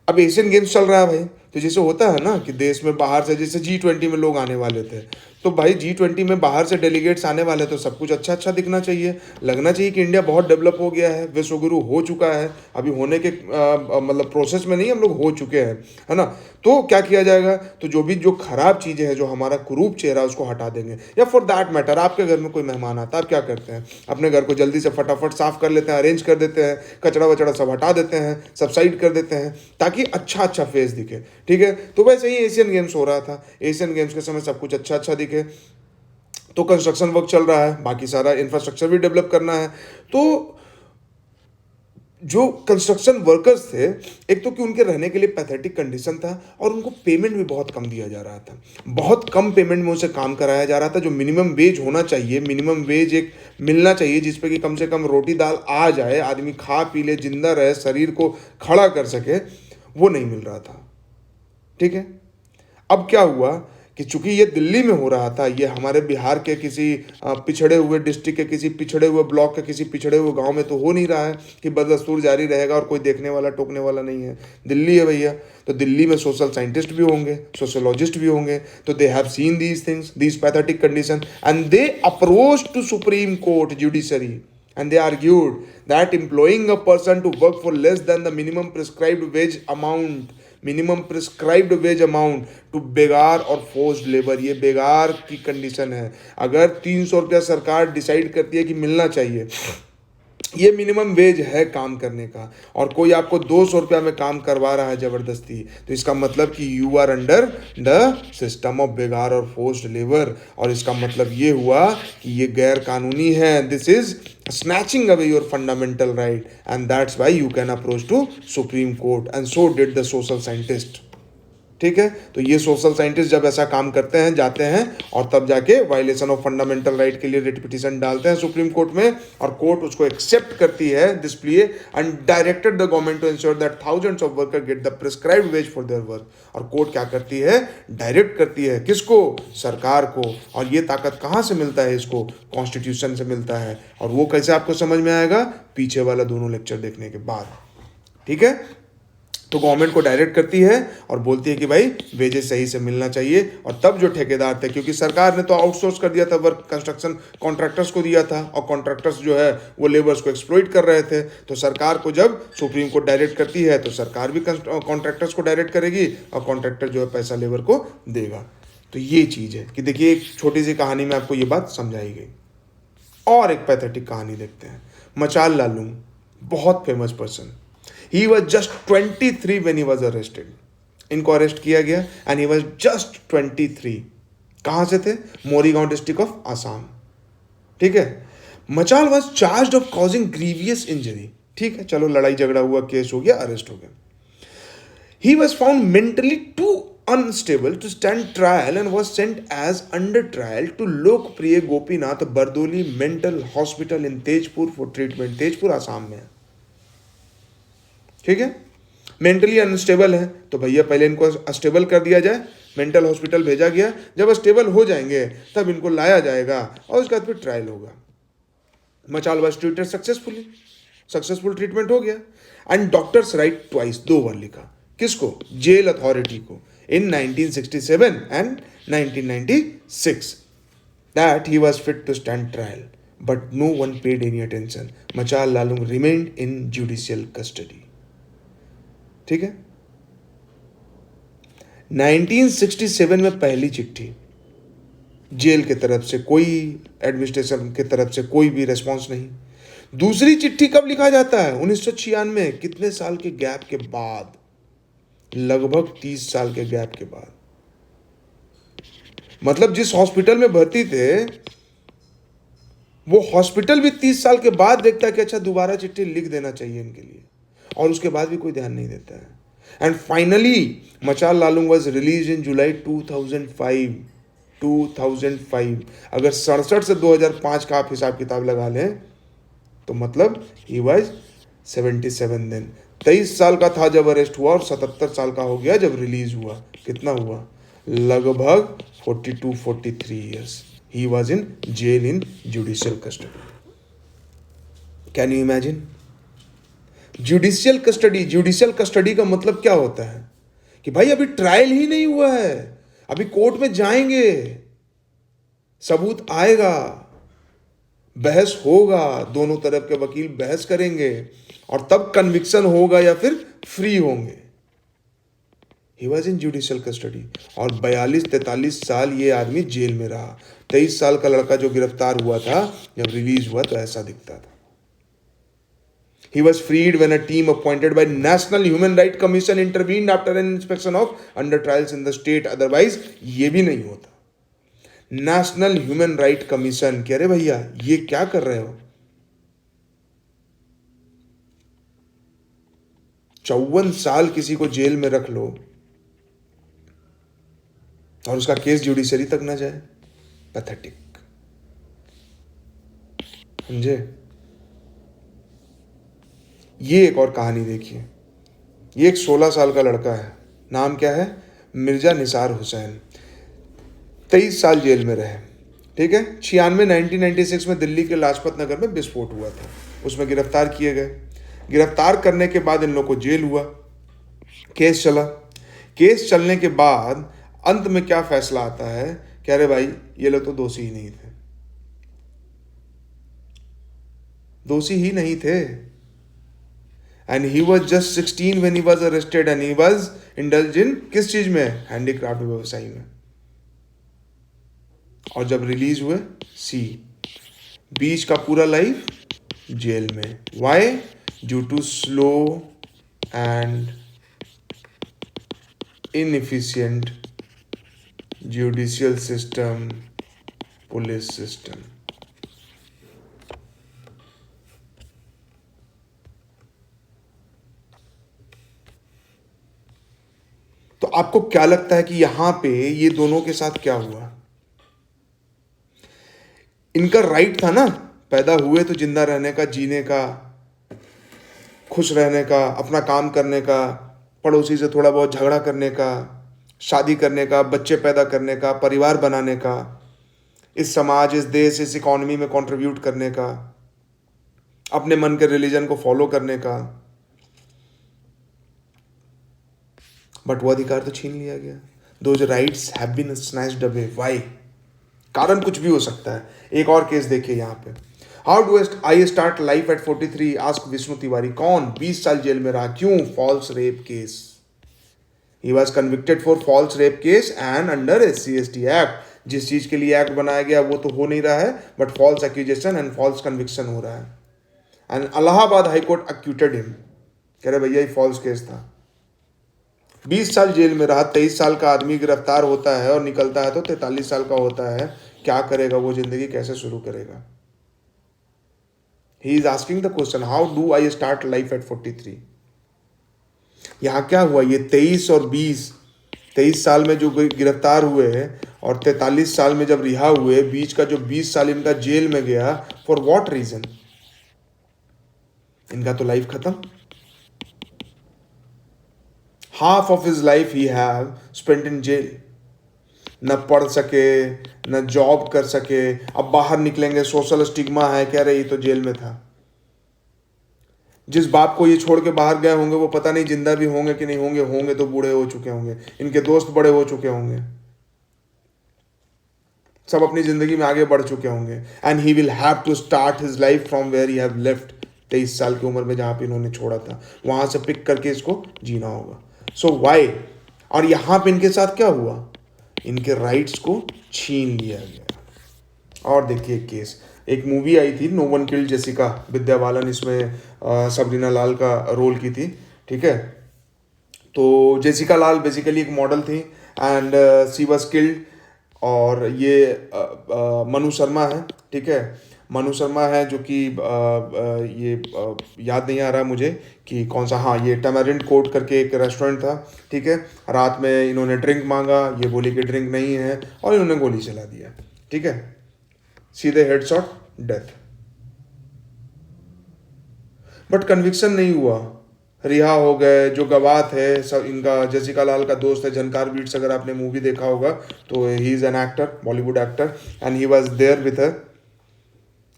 अब एशियन गेम्स चल रहा है भाई, तो जैसे होता है ना कि देश में बाहर से, जैसे G20 में लोग आने वाले थे, तो भाई G20 में बाहर से डेलीगेट्स आने वाले, तो सब कुछ अच्छा अच्छा दिखना चाहिए, लगना चाहिए कि इंडिया बहुत डेवलप हो गया है, विश्वगुरु हो चुका है, अभी होने के मतलब प्रोसेस में नहीं, हम लोग हो चुके हैं, है ना। तो क्या किया जाएगा? तो जो खराब चीज़ें हैं, जो हमारा कुरूप चेहरा, उसको हटा देंगे। या फॉर दैट मैटर आपके घर में कोई मेहमान आता है, आप क्या करते हैं? अपने घर को जल्दी से फटाफट साफ कर लेते हैं, अरेंज कर देते हैं, कचरा वचड़ा सब हटा देते हैं, सबसाइड कर देते हैं, ताकि अच्छा अच्छा फेस दिखे। ठीक है, तो वैसे ही एशियन गेम्स हो रहा था। एशियन गेम्स के समय सब कुछ अच्छा अच्छा दिखे, तो कंस्ट्रक्शन वर्क चल रहा है, बाकी सारा इंफ्रास्ट्रक्चर भी डेवलप करना है। तो जो कंस्ट्रक्शन वर्कर्स थे, एक तो कि उनके रहने के लिए पैथेटिक कंडीशन था, और उनको पेमेंट भी बहुत कम दिया जा रहा था। बहुत कम पेमेंट में उनसे काम कराया जा रहा था। जो मिनिमम वेज होना चाहिए, मिनिमम वेज एक मिलना चाहिए जिसपे कि कम से कम रोटी दाल आ जाए, आदमी खा पी ले, जिंदा रहे, शरीर को खड़ा कर सके, वो नहीं मिल रहा था। ठीक है, अब क्या हुआ कि चूंकि ये दिल्ली में हो रहा था, ये हमारे बिहार के किसी पिछड़े हुए डिस्ट्रिक्ट के किसी पिछड़े हुए ब्लॉक के किसी पिछड़े हुए गांव में तो हो नहीं रहा है कि बदस्तूर जारी रहेगा और कोई देखने वाला टोकने वाला नहीं है। दिल्ली है भैया, तो दिल्ली में सोशल साइंटिस्ट भी होंगे, सोशोलॉजिस्ट भी होंगे, तो they have seen these things, these pathetic condition, and they approach to supreme court judiciary, and they argued that employing a person to work for less than the minimum prescribed wage amount to बेगार और forced labour, ये बेगार की condition है। अगर 300 रुपया सरकार decide करती है कि मिलना चाहिए, ये मिनिमम वेज है काम करने का, और कोई आपको 200 रुपया में काम करवा रहा है जबरदस्ती, तो इसका मतलब कि you are under the system of बेगार और फोर्स्ड लेबर, और इसका मतलब ये हुआ कि ये गैर कानूनी है। This is snatching away your fundamental right, and that's why you can approach to Supreme Court, and so did the social scientist। ठीक है, तो ये सोशल साइंटिस्ट जब ऐसा काम करते हैं, जाते हैं और तब जाके वायलेशन ऑफ फंडामेंटल राइट के लिए रिट पिटीशन डालते हैं सुप्रीम कोर्ट में, और कोर्ट उसको एक्सेप्ट करती है this plea, and directed the government to ensure that thousands of worker get the prescribed wage for their work. और कोर्ट क्या करती है? डायरेक्ट करती है किसको? सरकार को। और ये ताकत कहाँ से मिलता है इसको? कॉन्स्टिट्यूशन से मिलता है। और वो कैसे आपको समझ में आएगा? पीछे वाला दोनों लेक्चर देखने के बाद। ठीक है, तो गवर्नमेंट को डायरेक्ट करती है और बोलती है कि भाई वेजेस सही से मिलना चाहिए। और तब जो ठेकेदार थे, क्योंकि सरकार ने तो आउटसोर्स कर दिया था वर्क, कंस्ट्रक्शन कॉन्ट्रैक्टर्स को दिया था, और कॉन्ट्रैक्टर्स जो है वो लेबर्स को एक्सप्लॉइट कर रहे थे, तो सरकार को जब सुप्रीम कोर्ट डायरेक्ट करती है तो सरकार भी कॉन्ट्रैक्टर्स को डायरेक्ट करेगी, और कॉन्ट्रैक्टर जो है पैसा लेबर को देगा। तो ये चीज़ है कि देखिए, एक छोटी सी कहानी में आपको ये बात समझाई गई। और एक पैथेटिक कहानी देखते हैं। मचाल लालू, बहुत famous person, he was just 23 when he was arrested। इनको अरेस्ट किया गया एंड he was just 23। कहाँ से थे? Morigaon district of Assam. ठीक है, मचाल was charged of causing grievous injury। ठीक है, चलो लड़ाई झगड़ा हुआ, केस हो गया, अरेस्ट हो गया। he was found mentally too unstable to stand trial and was sent as under trial to लोकप्रिय Gopinath Bardoli mental hospital in Tezpur for treatment. Tezpur Assam में। ठीक है, मेंटली अनस्टेबल है तो भैया पहले इनको अस्टेबल कर दिया जाए, मेंटल हॉस्पिटल भेजा गया, जब स्टेबल हो जाएंगे तब इनको लाया जाएगा और उसके बाद फिर ट्रायल होगा। Machal was treated successful treatment हो गया, एंड डॉक्टर्स राइट ट्वाइस, 2 बार लिखा। किसको? जेल अथॉरिटी को, इन 1967 एंड 1996 that he was fit to stand trial, but no one paid any attention. Machal Lalu remained in judicial custody. ठीक है, 1967 में पहली चिट्ठी, जेल की तरफ से कोई, एडमिनिस्ट्रेशन की तरफ से कोई भी रिस्पॉन्स नहीं। दूसरी चिट्ठी कब लिखा जाता है? 1996, कितने साल के गैप के बाद? लगभग 30 साल के गैप के बाद। मतलब जिस हॉस्पिटल में भर्ती थे, वो हॉस्पिटल भी 30 साल के बाद देखता है कि अच्छा दोबारा चिट्ठी लिख देना चाहिए इनके लिए, और उसके बाद भी कोई ध्यान नहीं देता है। And finally Machal Lalung was released in July 2005। 2005, अगर 67 से 2005 का आप हिसाब किताब लगा लें तो मतलब ही वॉज 77 देन। 23 साल का था जब अरेस्ट हुआ, और 77 साल का हो गया जब रिलीज हुआ। कितना हुआ? लगभग 42-43 years he was in jail in judicial custody. Can you imagine? Judicial custody. Judicial custody का मतलब क्या होता है कि भाई अभी ट्रायल ही नहीं हुआ है, अभी कोर्ट में जाएंगे, सबूत आएगा, बहस होगा, दोनों तरफ के वकील बहस करेंगे, और तब कन्विक्शन होगा या फिर फ्री होंगे। ही वॉज इन जुडिशियल कस्टडी, और 42-43 साल ये आदमी जेल में रहा। 23 साल का लड़का जो गिरफ्तार हुआ था, जब रिलीज हुआ तो ऐसा दिखता था। He was freed when a team appointed by National Human Rights Commission intervened after an inspection of under trials in the state. Otherwise ये भी नहीं होता। नेशनल ह्यूमन राइट कमीशन कह रहे भैया ये क्या कर रहे हो? 54 साल किसी को जेल में रख लो और उसका केस जुडिशरी तक ना जाए। पैथेटिक। समझे? ये एक और कहानी देखिए। ये एक 16 साल का लड़का है, नाम क्या है? मिर्जा निसार हुसैन। 23 साल जेल में रहे। ठीक है। 1996 में दिल्ली के लाजपत नगर में विस्फोट हुआ था, उसमें गिरफ्तार किए गए। गिरफ्तार करने के बाद इन लोग को जेल हुआ, केस चला। केस चलने के बाद अंत में क्या फैसला आता है? कह रहे भाई ये लोग तो दोषी ही नहीं थे, दोषी ही नहीं थे। And he was just 16 when he was arrested and he was indulge in किस चीज में? हैंडीक्राफ्ट व्यवसाय में। और जब रिलीज हुए बीच का पूरा लाइफ जेल में। Why? Due to slow and inefficient judicial system, police system. तो आपको क्या लगता है कि यहां पे ये दोनों के साथ क्या हुआ? इनका राइट था ना, पैदा हुए तो जिंदा रहने का, जीने का, खुश रहने का, अपना काम करने का, पड़ोसी से थोड़ा बहुत झगड़ा करने का, शादी करने का, बच्चे पैदा करने का, परिवार बनाने का, इस समाज, इस देश, इस इकोनॉमी में कंट्रीब्यूट करने का, अपने मन के रिलीजन को फॉलो करने का। बट वो अधिकार तो छीन लिया गया। Those rights have been snatched away. Why? कारण कुछ भी हो सकता है। एक और केस देखिए यहाँ पे। How do I start life at 43? Ask Vishnu Tiwari. कौन? 20 साल जेल में रहा। क्यों? False rape case. He was convicted for false rape case and under SC/ST act. जिस चीज के लिए एक्ट बनाया गया वो तो हो नहीं रहा है, but false accusation and false conviction हो रहा है। And Allahabad high court acquitted him. कह रहे भैया ये फॉल्स केस था। 20 साल जेल में रहा। 23 साल का आदमी गिरफ्तार होता है और निकलता है तो 43 साल का होता है। क्या करेगा वो? जिंदगी कैसे शुरू करेगा? He is asking the question, how do I start life at 43? यहां क्या हुआ? ये 23 और 20, 23 साल में जो गिरफ्तार हुए और 43 साल में जब रिहा हुए, बीच का जो 20 साल इनका जेल में गया, फॉर व्हाट रीजन? इनका तो लाइफ खत्म। Half of his life he have spent in jail. न पढ़ सके, न जॉब कर सके। अब बाहर निकलेंगे, सोशल स्टिग्मा है, कह रहे ये तो जेल में था। जिस बाप को ये छोड़ के बाहर गए होंगे वो पता नहीं जिंदा भी होंगे कि नहीं होंगे। होंगे तो बूढ़े हो चुके होंगे, इनके दोस्त बड़े हो चुके होंगे, सब अपनी जिंदगी में आगे बढ़ चुके होंगे। And he will have to start his life from where he have left. 23 साल की उम्र में जहां पे इन्होंने छोड़ा था, वहां से पिक करके इसको जीना होगा। सो वाई और यहाँ पे इनके साथ क्या हुआ, इनके राइट्स को छीन लिया गया। और देखिए केस, एक मूवी आई थी no one killed Jessica, Vidya Balan इसमें सबरीना लाल का रोल की थी, ठीक है। तो जेसिका लाल बेसिकली एक मॉडल थी एंड सी वाज किल्ड। और ये मनु शर्मा है, ठीक है। मनु शर्मा है जो कि याद नहीं आ रहा मुझे कि कौन सा, हाँ ये टैमारिंड कोर्ट करके एक रेस्टोरेंट था, ठीक है। रात में इन्होंने ड्रिंक मांगा, ये बोली कि ड्रिंक नहीं है, और इन्होंने गोली चला दिया, ठीक है। सीधे हेडशॉट, डेथ। बट कन्विक्शन नहीं हुआ, रिहा हो गए। जो गवाह थे सब, इनका जेसिका लाल का दोस्त है झनकार बीट्स, अगर आपने मूवी देखा होगा तो he is an actor, Bollywood actor, and he was there with her.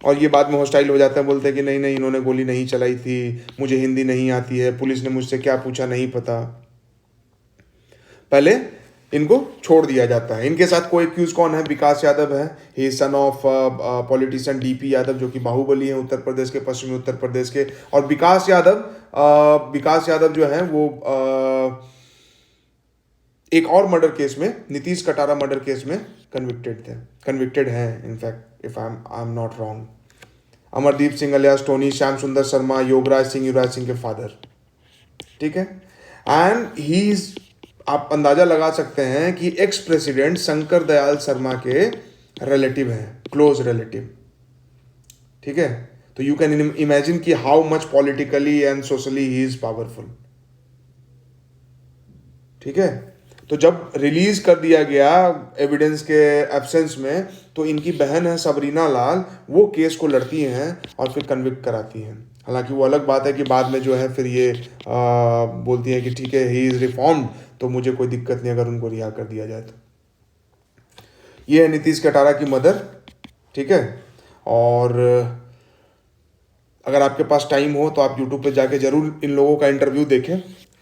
और ये बाद में हॉस्टाइल हो जाता है, बोलते हैं कि नहीं नहीं इन्होंने गोली नहीं चलाई थी, मुझे हिंदी नहीं आती है, पुलिस ने मुझसे क्या पूछा नहीं पता। पहले इनको छोड़ दिया जाता है। इनके साथ कोई एक्यूज कौन है, विकास यादव है, he son of politician DP Yadav जो कि बाहुबली है उत्तर प्रदेश के, पश्चिमी उत्तर प्रदेश के। और विकास यादव जो है वो एक और मर्डर केस में, नीतीश कटारा मर्डर केस में कन्विक्टेड हैं in fact, if I am not wrong. Amardeep Singh alias Tony, Shyam सुंदर शर्मा, योगराज सिंह के फादर, ठीक है। एंड ही इज, आप अंदाजा लगा सकते हैं कि एक्स प्रेसिडेंट शंकर दयाल शर्मा के रिलेटिव हैं, क्लोज रिलेटिव, ठीक है। तो यू कैन इमेजिन कि how much politically and socially he is powerful, ठीक है। तो जब रिलीज कर दिया गया एविडेंस के एब्सेंस में, तो इनकी बहन है सबरीना लाल, वो केस को लड़ती हैं और फिर कन्विक्ट कराती हैं। हालांकि वो अलग बात है कि बाद में जो है फिर ये बोलती है कि ठीक है ही इज़ रिफॉर्म्ड, तो मुझे कोई दिक्कत नहीं अगर उनको रिहा कर दिया जाए तो। ये है नीतीश कटारा की मदर, ठीक है। और अगर आपके पास टाइम हो तो आप यूट्यूब पे जाके जरूर इन लोगों का इंटरव्यू देखें,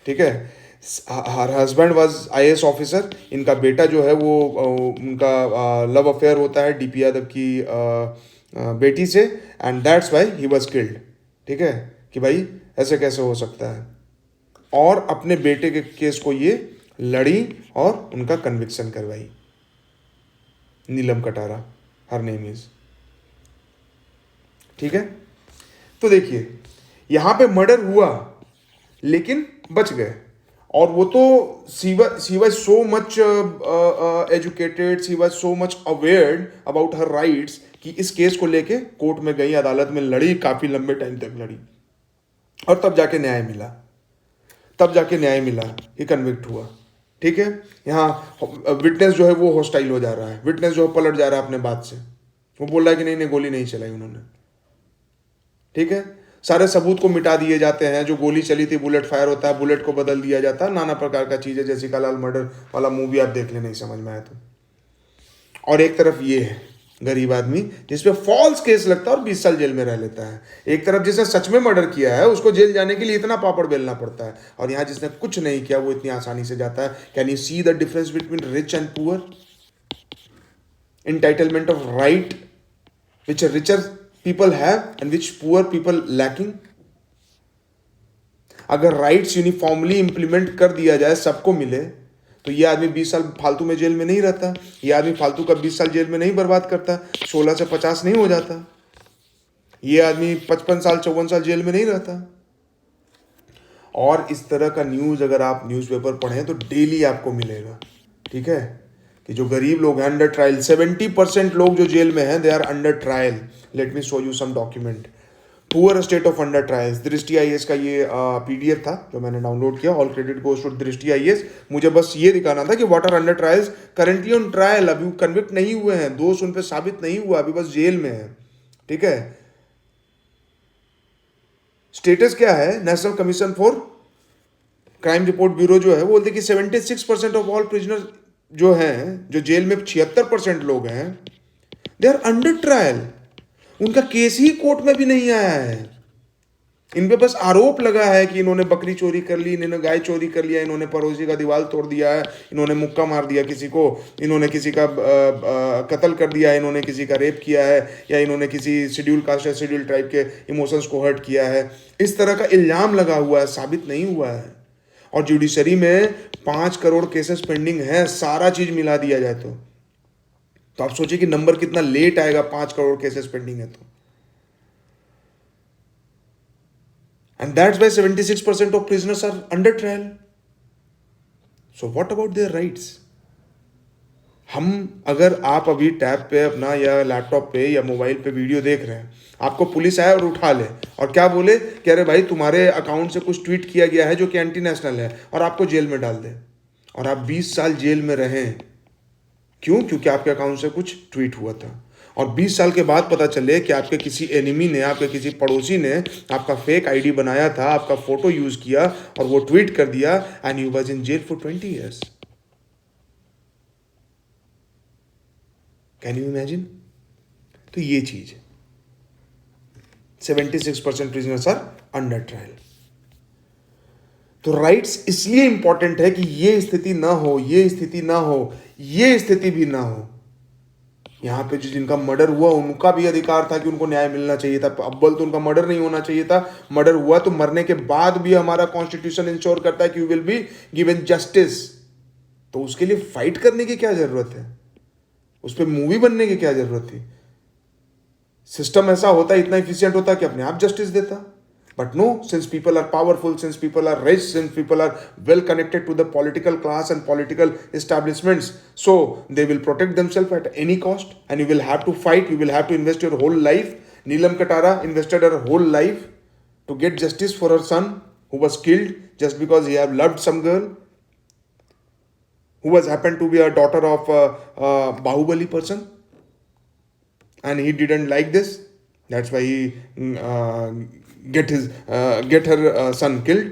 ठीक है। Her husband was IAS officer, इनका बेटा जो है वो उनका लव अफेयर होता है डीपी यादव की बेटी से, and that's why he was killed, ठीक है। कि भाई ऐसे कैसे हो सकता है। और अपने बेटे के केस को ये लड़ी और उनका कन्विक्शन करवाई। नीलम कटारा हर नेम इज, ठीक है। तो देखिए यहां पे मर्डर हुआ लेकिन बच गए। और वो तो she was so much educated, she was so much aware about her rights कि इस केस को लेके कोर्ट में गई, अदालत में लड़ी, काफी लंबे टाइम तक लड़ी, और तब जाके न्याय मिला कि कन्विक्ट हुआ, ठीक है। यहाँ विटनेस जो है वो हॉस्टाइल हो जा रहा है, विटनेस जो है पलट जा रहा है अपने बात से, वो बोल रहा है कि नहीं नहीं गोली नहीं चलाई उन्होंने, ठीक है। सारे सबूत को मिटा दिए जाते हैं, जो गोली चली थी बुलेट फायर होता है, बुलेट को बदल दिया जाता है, नाना प्रकार का चीज़ है। जेसिका लाल मर्डर वाला मूवी आप देख ले, नहीं समझ में आया तो। और एक तरफ ये है गरीब आदमी जिसपे फॉल्स केस लगता है और 20 साल जेल में रह लेता है। एक तरफ जिसने सच में मर्डर किया है उसको जेल जाने के लिए इतना पापड़ बेलना पड़ता है, और यहाँ जिसने कुछ नहीं किया वो इतनी आसानी से जाता है। Can you see the difference between rich and poor? Entitlement of right which a richer people have and which poor people lacking. अगर राइट्स यूनिफॉर्मली इंप्लीमेंट कर दिया जाए, सबको मिले, तो ये आदमी 20 साल फालतू में जेल में नहीं रहता, ये आदमी फालतू का 20 साल जेल में नहीं बर्बाद करता, 16 से 50 नहीं हो जाता, ये आदमी 55 साल 54 साल जेल में नहीं रहता। और इस तरह का न्यूज़ अगर आप न्यूज़पेपर पढ़ें तो डेली आपको मिलेगा, ठीक है। कि जो गरीब लोग हैं अंडर ट्रायल, 70% लोग जो जेल में हैं they are under trial. Let me show you some document. Poor state of under trials, Drishti IAS का ये PDF था जो मैंने डाउनलोड किया। All credit goes to Drishti IAS। मुझे बस ये दिखाना था कि what are under trials currently on trial. अभी कन्विक्ट नहीं हुए हैं, दोष उन पर साबित नहीं हुआ, अभी बस जेल में है, ठीक है। स्टेटस क्या है? National commission for crime report bureau जो है वो बोलते कि 76% ऑफ ऑल प्रिजनर जो हैं, जो जेल में 76% लोग हैं, दे आर अंडर ट्रायल। उनका केस ही कोर्ट में भी नहीं आया है। इन पे बस आरोप लगा है कि इन्होंने बकरी चोरी कर ली, इन्होंने गाय चोरी कर लिया, इन्होंने पड़ोसी का दीवार तोड़ दिया है, इन्होंने मुक्का मार दिया किसी को, इन्होंने किसी का कत्ल कर दिया है, इन्होंने किसी का रेप किया है, या इन्होंने किसी शेड्यूल कास्ट या शेड्यूल ट्राइब के इमोशंस को हर्ट किया है। इस तरह का इल्जाम लगा हुआ है, साबित नहीं हुआ है। और जुडिशरी में 5 करोड़ केसेस पेंडिंग है, सारा चीज मिला दिया जाए तो आप सोचिए कि नंबर कितना लेट आएगा, 5 करोड़ केसेस पेंडिंग है तो। And that's why 76% of prisoners are under trial. So what about their rights? हम, अगर आप अभी टैब पे अपना या लैपटॉप पे या मोबाइल पे वीडियो देख रहे हैं, आपको पुलिस आए और उठा ले और क्या बोले कि अरे भाई तुम्हारे अकाउंट से कुछ ट्वीट किया गया है जो कि एंटी नेशनल है, और आपको जेल में डाल दे और आप 20 साल जेल में रहें, क्यों? क्योंकि आपके अकाउंट से कुछ ट्वीट हुआ था, और 20 साल के बाद पता चले कि आपके किसी एनिमी ने, आपके किसी पड़ोसी ने आपका फेक आईडी बनाया था, आपका फोटो यूज किया और वो ट्वीट कर दिया, and you was in jail for 20 years. Can you imagine? तो ये चीज, 76% प्रिजनर्स आर अंडर ट्रायल. तो राइट्स इसलिए इंपॉर्टेंट है कि ये स्थिति ना हो, ये स्थिति ना हो, ये स्थिति भी ना हो. यहां पे जो जिनका मर्डर हुआ उनका भी अधिकार था कि उनको न्याय मिलना चाहिए था. अव्वल तो उनका मर्डर नहीं होना चाहिए था. मर्डर हुआ तो मरने के बाद भी हमारा कॉन्स्टिट्यूशन इंश्योर करता है कि you will be given justice. तो उसके लिए फाइट करने की क्या जरूरत है? उस पर मूवी बनने की क्या जरूरत थी? सिस्टम ऐसा होता, इतना इफिशियंट होता कि अपने आप जस्टिस देता. But no, since people are powerful, since people are rich, since people are well connected to the political class and political establishments, so they will protect themselves at any cost, and you will have to fight, you will have to invest your whole life. Neelam Katara invested her whole life to get justice for her son who was killed just because he have loved some girl who was happened to be a daughter of a Bahubali person, and he didn't like this. That's why he get her son killed.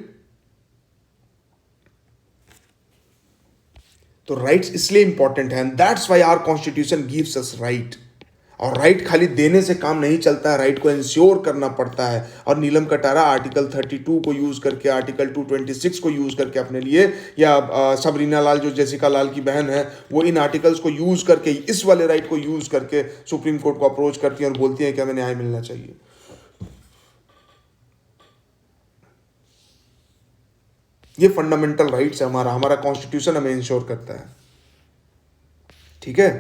तो rights इसलिए important है, and that's why our constitution gives us right. और right खाली देने से काम नहीं चलता है, राइट को इंश्योर करना पड़ता है. और नीलम कटारा आर्टिकल 32 को यूज करके, आर्टिकल 226 को यूज करके अपने लिए, या सबरीना लाल जो जेसिका लाल की बहन है, वो इन आर्टिकल्स को यूज करके, इस वाले राइट को यूज करके सुप्रीम कोर्ट को अप्रोच करती है और बोलती है कि हमें न्याय मिलना चाहिए. ये फंडामेंटल राइट्स है हमारा, हमारा कॉन्स्टिट्यूशन हमें इंश्योर करता है. ठीक है?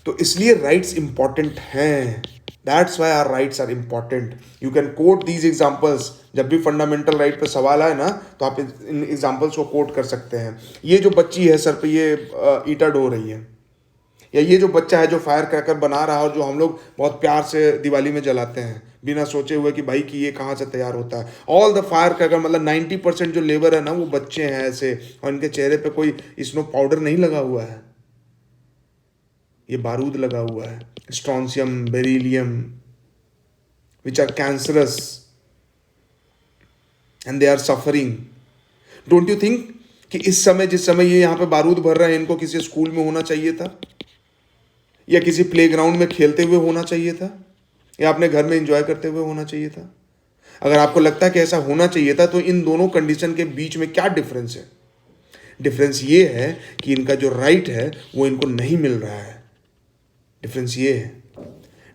तो इसलिए राइट्स इंपॉर्टेंट हैं. That's why our rights are important. You can quote these examples. जब भी फंडामेंटल राइट पे सवाल आए ना, तो आप इन एग्जांपल्स को कोट कर सकते हैं. ये जो बच्ची है सर पे ये ईटा ढो रही है, या ये जो बच्चा है जो फायर क्रैकर बना रहा है और जो हम लोग बहुत प्यार से दिवाली में जलाते हैं बिना सोचे हुए कि भाई कि ये कहाँ से तैयार होता है. ऑल द फायर क्रैकर, मतलब 90% जो लेबर है ना, वो बच्चे हैं ऐसे, और इनके चेहरे पे कोई स्नो पाउडर नहीं लगा हुआ है. ये बारूद लगा हुआ है, strontium, beryllium, which are cancerous, and they are suffering. Don't you think कि इस समय, जिस समय ये यहाँ पे बारूद भर रहे हैं, इनको किसी स्कूल में होना चाहिए था, या किसी प्लेग्राउंड में खेलते हुए होना चाहिए था, या अपने घर में एंजॉय करते हुए होना चाहिए था? अगर आपको लगता है कि ऐसा होना चाहिए था, तो इन दोनों कंडीशन के बीच में क्या डिफरेंस है? डिफरेंस ये है कि इनका जो राइट है वो इनको नहीं मिल रहा है. डिफरेंस ये है.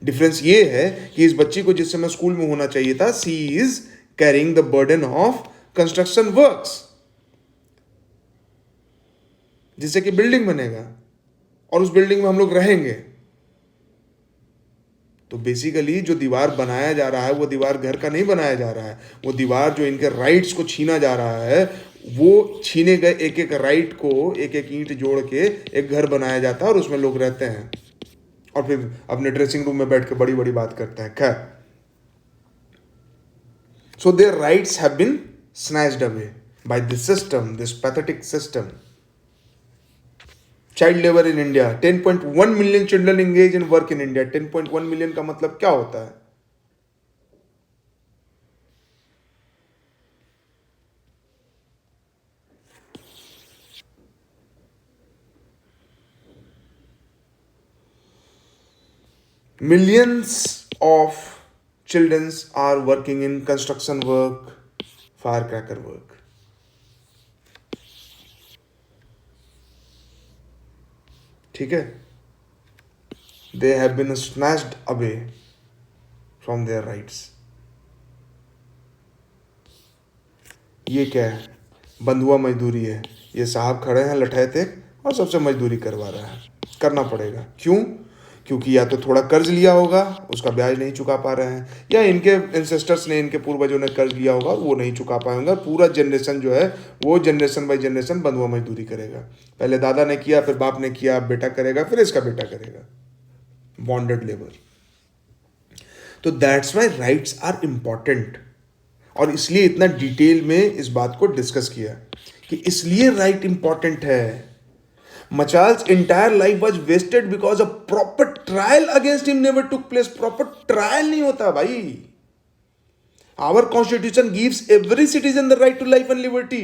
डिफरेंस ये है कि इस बच्ची को जिस समय स्कूल में होना चाहिए था, she is carrying the burden of construction works, जिससे कि बिल्डिंग बनेगा और उस बिल्डिंग में हम लोग रहेंगे. तो बेसिकली जो दीवार बनाया जा रहा है, वो दीवार घर का नहीं बनाया जा रहा है. वो दीवार जो इनके राइट्स को छीना जा रहा है, वो छीने गए एक एक राइट को एक एक ईंट जोड़ के एक घर बनाया जाता है, और उसमें लोग रहते हैं और फिर अपने ड्रेसिंग रूम में बैठ के बड़ी बड़ी बात करते हैं. खैर, so their rights have been snatched away by this system, this pathetic system. Child labour in India, 10.1 million children engage in work in India. 10.1 million का मतलब क्या होता है? Millions of children are working in construction work, firecracker work. ठीक है? They have been snatched away from their rights. ये क्या है? बंधुआ मजदूरी है. ये साहब खड़े हैं लठैते और सबसे मजदूरी करवा रहा है, करना पड़ेगा। क्यों? क्योंकि या तो थोड़ा कर्ज लिया होगा, उसका ब्याज नहीं चुका पा रहे हैं, या इनके एंसेस्टर्स ने, इनके पूर्वजों ने कर्ज लिया होगा और वो नहीं चुका पाएंगे, पूरा जनरेशन जो है वो जनरेशन बाई जनरेशन बंधुआ मजदूरी करेगा। पहले दादा ने किया, फिर बाप ने किया, बेटा करेगा, फिर इसका बेटा करेगा, बॉन्डेड लेबर। तो that's why rights are important, और इसलिए इतना डिटेल में इस बात को डिस्कस किया कि इसलिए राइट इंपॉर्टेंट है। Machal's entire life was wasted because a proper trial against him never took place. Proper trial नहीं होता भाई। Our constitution gives every citizen the right to life and liberty.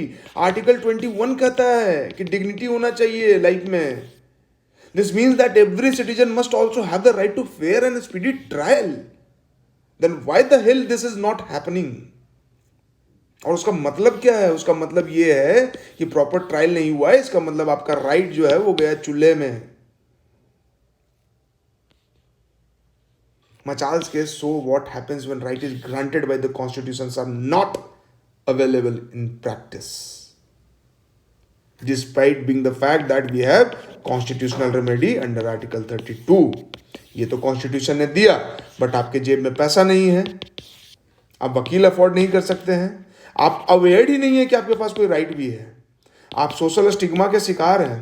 Article 21 कहता है कि डिग्निटी होना चाहिए life में। This means that every citizen must also have the right to fair and speedy trial. Then why the hell this is not happening? और उसका मतलब क्या है? उसका मतलब ये है कि प्रॉपर ट्रायल नहीं हुआ है, इसका मतलब आपका राइट जो है वो गया चूल्हे में। Machal's case show what happens when right is granted by the constitutions are not available in practice, despite being the fact that we have constitutional remedy under Article 32. ये तो कॉन्स्टिट्यूशन ने दिया, बट आपके जेब में पैसा नहीं है, आप वकील अफोर्ड नहीं कर सकते हैं, आप अवेयर ही नहीं है कि आपके पास कोई राइट भी है, आप सोशल स्टिग्मा के शिकार हैं।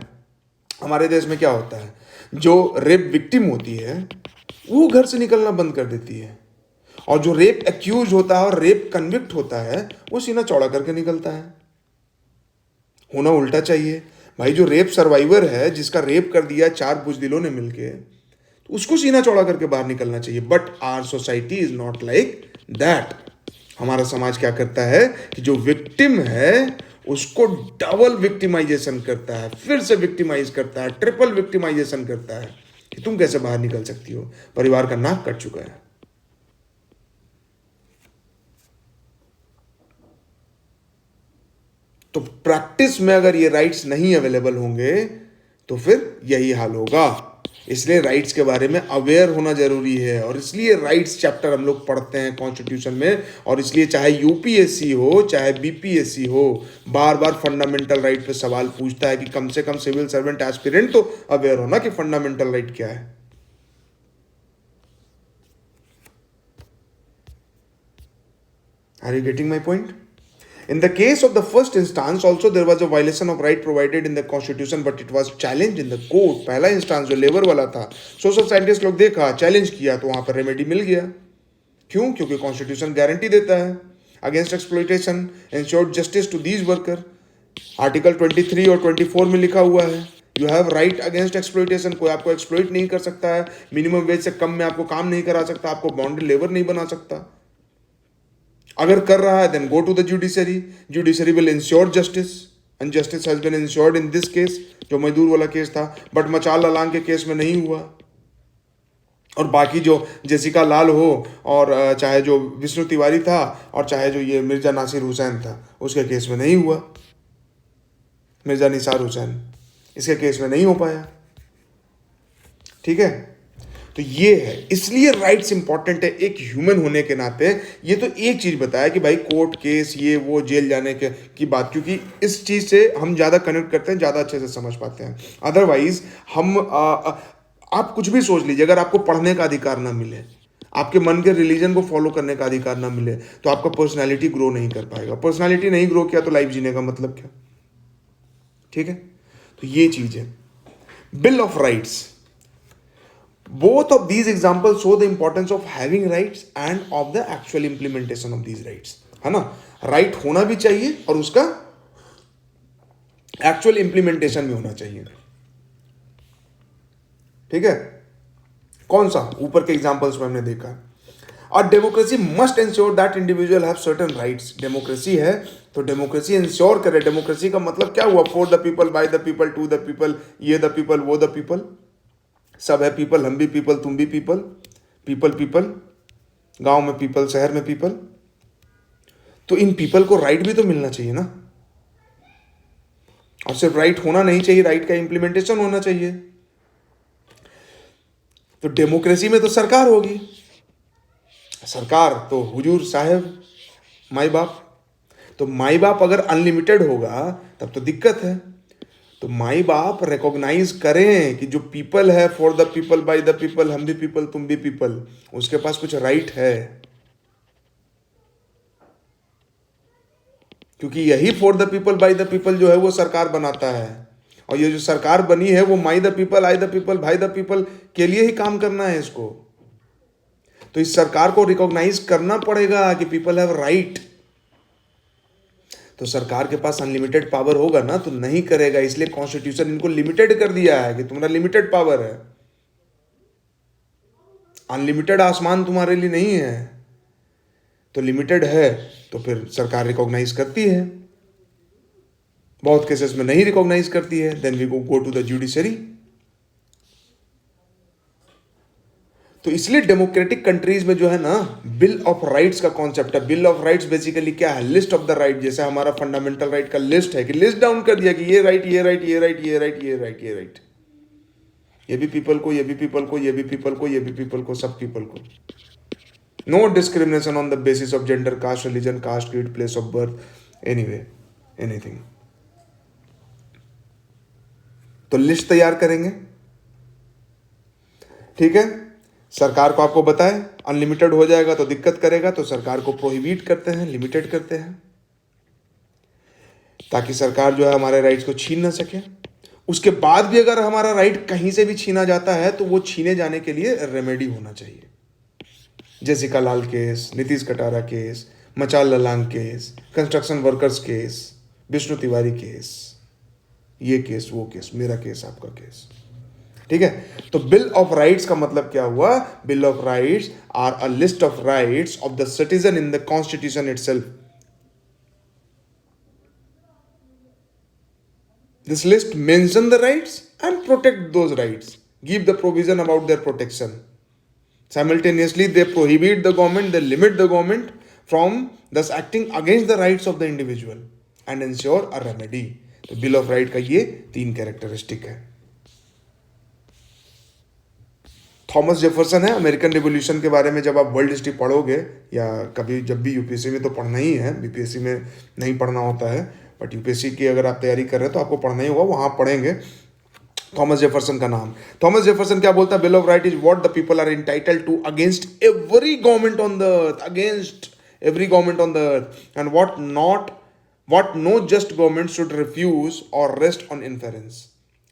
हमारे देश में क्या होता है, जो रेप विक्टिम होती है वो घर से निकलना बंद कर देती है, और जो रेप एक्यूज होता है और रेप कन्विक्ट होता है वो सीना चौड़ा करके निकलता है। होना उल्टा चाहिए भाई। जो रेप सर्वाइवर है, जिसका रेप कर दिया 4 बुजदिलों ने मिलके, तो उसको सीना चौड़ा करके बाहर निकलना चाहिए। But our society is not like that. हमारा समाज क्या करता है कि जो विक्टिम है उसको डबल विक्टिमाइजेशन करता है, फिर से विक्टिमाइज करता है, ट्रिपल विक्टिमाइजेशन करता है कि तुम कैसे बाहर निकल सकती हो, परिवार का नाक कट चुका है। तो प्रैक्टिस में अगर ये राइट्स नहीं अवेलेबल होंगे तो फिर यही हाल होगा। इसलिए राइट्स के बारे में अवेयर होना जरूरी है, और इसलिए राइट्स चैप्टर हम लोग पढ़ते हैं कॉन्स्टिट्यूशन में। और इसलिए चाहे यूपीएससी हो चाहे बीपीएससी हो, बार बार फंडामेंटल राइट पे सवाल पूछता है कि कम से कम सिविल सर्वेंट एस्पिरेंट तो अवेयर होना कि फंडामेंटल राइट क्या है। Are you getting my point? In the case of the first instance also there was a violation of right provided in the constitution, but it was challenged in the court. पहला instance जो labour वाला था, social scientist लोग देखा, challenge किया, तो वहां पर रेमेडी मिल गया। क्यों? क्योंकि कॉन्स्टिट्यूशन गारंटी देता है against exploitation, ensured justice to these worker. Article 23 और 24 में लिखा हुआ है you have right against exploitation. कोई आपको एक्सप्लॉइट नहीं कर सकता है, मिनिमम वेज से कम में आपको काम नहीं करा सकता, आपको बॉन्डेड लेबर नहीं बना सकता। अगर कर रहा है then go to the judiciary, judiciary will ensure justice, and justice has been ensured in this case, जो मजदूर वाला केस था। बट मचाल लालांग के केस में नहीं हुआ, और बाकी जो जेसिका लाल हो, और चाहे जो विष्णु तिवारी था, और चाहे जो ये मिर्जा नासिर हुसैन था, उसके केस में नहीं हुआ। मिर्जा निसार हुसैन, इसके केस में नहीं हो पाया। ठीक है, तो ये है, इसलिए राइट्स इंपॉर्टेंट है एक ह्यूमन होने के नाते। ये तो एक चीज बताया कि भाई कोर्ट केस, ये वो, जेल जाने के की बात, क्योंकि इस चीज से हम ज्यादा कनेक्ट करते हैं, ज्यादा अच्छे से समझ पाते हैं। अदरवाइज हम आप कुछ भी सोच लीजिए, अगर आपको पढ़ने का अधिकार ना मिले, आपके मन के रिलीजन को फॉलो करने का अधिकार ना मिले, तो आपका पर्सनैलिटी ग्रो नहीं कर पाएगा। पर्सनैलिटी नहीं ग्रो किया तो लाइफ जीने का मतलब क्या? ठीक है, तो ये चीज है। Bill of rights, both of these examples show the importance of having rights and of the actual implementation of these rights, है ना। राइट होना भी चाहिए और उसका एक्चुअल इंप्लीमेंटेशन भी होना चाहिए। ठीक है, कौन सा? ऊपर के एग्जांपल्स में हमने देखा, और democracy must ensure that individual have certain rights. Democracy है तो डेमोक्रेसी इंश्योर करे। डेमोक्रेसी का मतलब क्या हुआ? For the people, by the people, to the people, ये द पीपल, वो द पीपल, सब है पीपल, हम भी पीपल, तुम भी पीपल, पीपल पीपल, गांव में पीपल, शहर में पीपल। तो इन पीपल को राइट भी तो मिलना चाहिए ना, और सिर्फ राइट होना नहीं चाहिए, राइट का इंप्लीमेंटेशन होना चाहिए। तो डेमोक्रेसी में तो सरकार होगी, सरकार तो हुजूर साहब, माई बाप। तो माई बाप अगर अनलिमिटेड होगा तब तो दिक्कत है। तो माई बाप रिकॉग्नाइज करें कि जो पीपल है, for the people, by the people, हम भी पीपल, तुम भी पीपल, उसके पास कुछ राइट है, क्योंकि यही for the people by the people जो है वो सरकार बनाता है, और ये जो सरकार बनी है वो my the people, I the people, भाई द पीपल के लिए ही काम करना है इसको। तो इस सरकार को रिकॉग्नाइज करना पड़ेगा कि पीपल हैव राइट। तो सरकार के पास अनलिमिटेड पावर होगा ना, तो नहीं करेगा, इसलिए कॉन्स्टिट्यूशन इनको लिमिटेड कर दिया है कि तुम्हारा लिमिटेड पावर है, अनलिमिटेड आसमान तुम्हारे लिए नहीं है। तो लिमिटेड है तो फिर सरकार रिकॉग्नाइज करती है, बहुत केसेस में नहीं रिकॉग्नाइज करती है, then we go to the judiciary. तो इसलिए डेमोक्रेटिक कंट्रीज में जो है ना, बिल ऑफ राइट्स का कॉन्सेप्ट है। बिल ऑफ राइट्स बेसिकली क्या है? लिस्ट ऑफ द राइट, जैसे हमारा फंडामेंटल राइट का लिस्ट है कि लिस्ट डाउन कर दिया कि ये राइट, ये राइट, ये राइट, ये राइट, ये राइट, ये राइट, ये भी पीपल को, ये भी पीपल को, ये भी पीपल को, ये भी पीपल को, सब पीपल को। No discrimination on the basis of gender, caste, religion, caste, creed, place of birth, anyway, anything. तो लिस्ट तैयार करेंगे, ठीक है। सरकार को आपको बताए अनलिमिटेड हो जाएगा तो दिक्कत करेगा, तो सरकार को प्रोहिबिट करते हैं, लिमिटेड करते हैं, ताकि सरकार जो है हमारे राइट्स को छीन ना सके। उसके बाद भी अगर हमारा राइट कहीं से भी छीना जाता है तो वो छीने जाने के लिए रेमेडी होना चाहिए। Jessica Lal case, Nitish Katara case, Machal Lalung case, construction workers case, Vishnu Tiwari case, ये केस, वो केस, मेरा केस, आपका केस, ठीक है। तो बिल ऑफ राइट्स का मतलब क्या हुआ? Bill of rights are a list of rights of the citizen in the constitution itself. This list mention the rights and protect those rights, give the provision about their protection. Simultaneously, they prohibit the government, they limit the government from thus acting against the rights of the individual and ensure a remedy. तो bill of right का ये 3 characteristic है। Thomas Jefferson है। American revolution के बारे में जब आप वर्ल्ड हिस्ट्री पढ़ोगे, या कभी जब भी यूपीएससी में तो पढ़ना ही है, बीपीएससी में नहीं पढ़ना होता है, बट यूपीएससी की अगर आप तैयारी कर रहे हैं तो आपको पढ़ना ही होगा, वहां पढ़ेंगे थॉमस जेफरसन का नाम। थॉमस जेफरसन क्या बोलता है? Bill of right is what the people are entitled to against every government on the earth, against every government on the earth, and what no just government should refuse or rest on inference.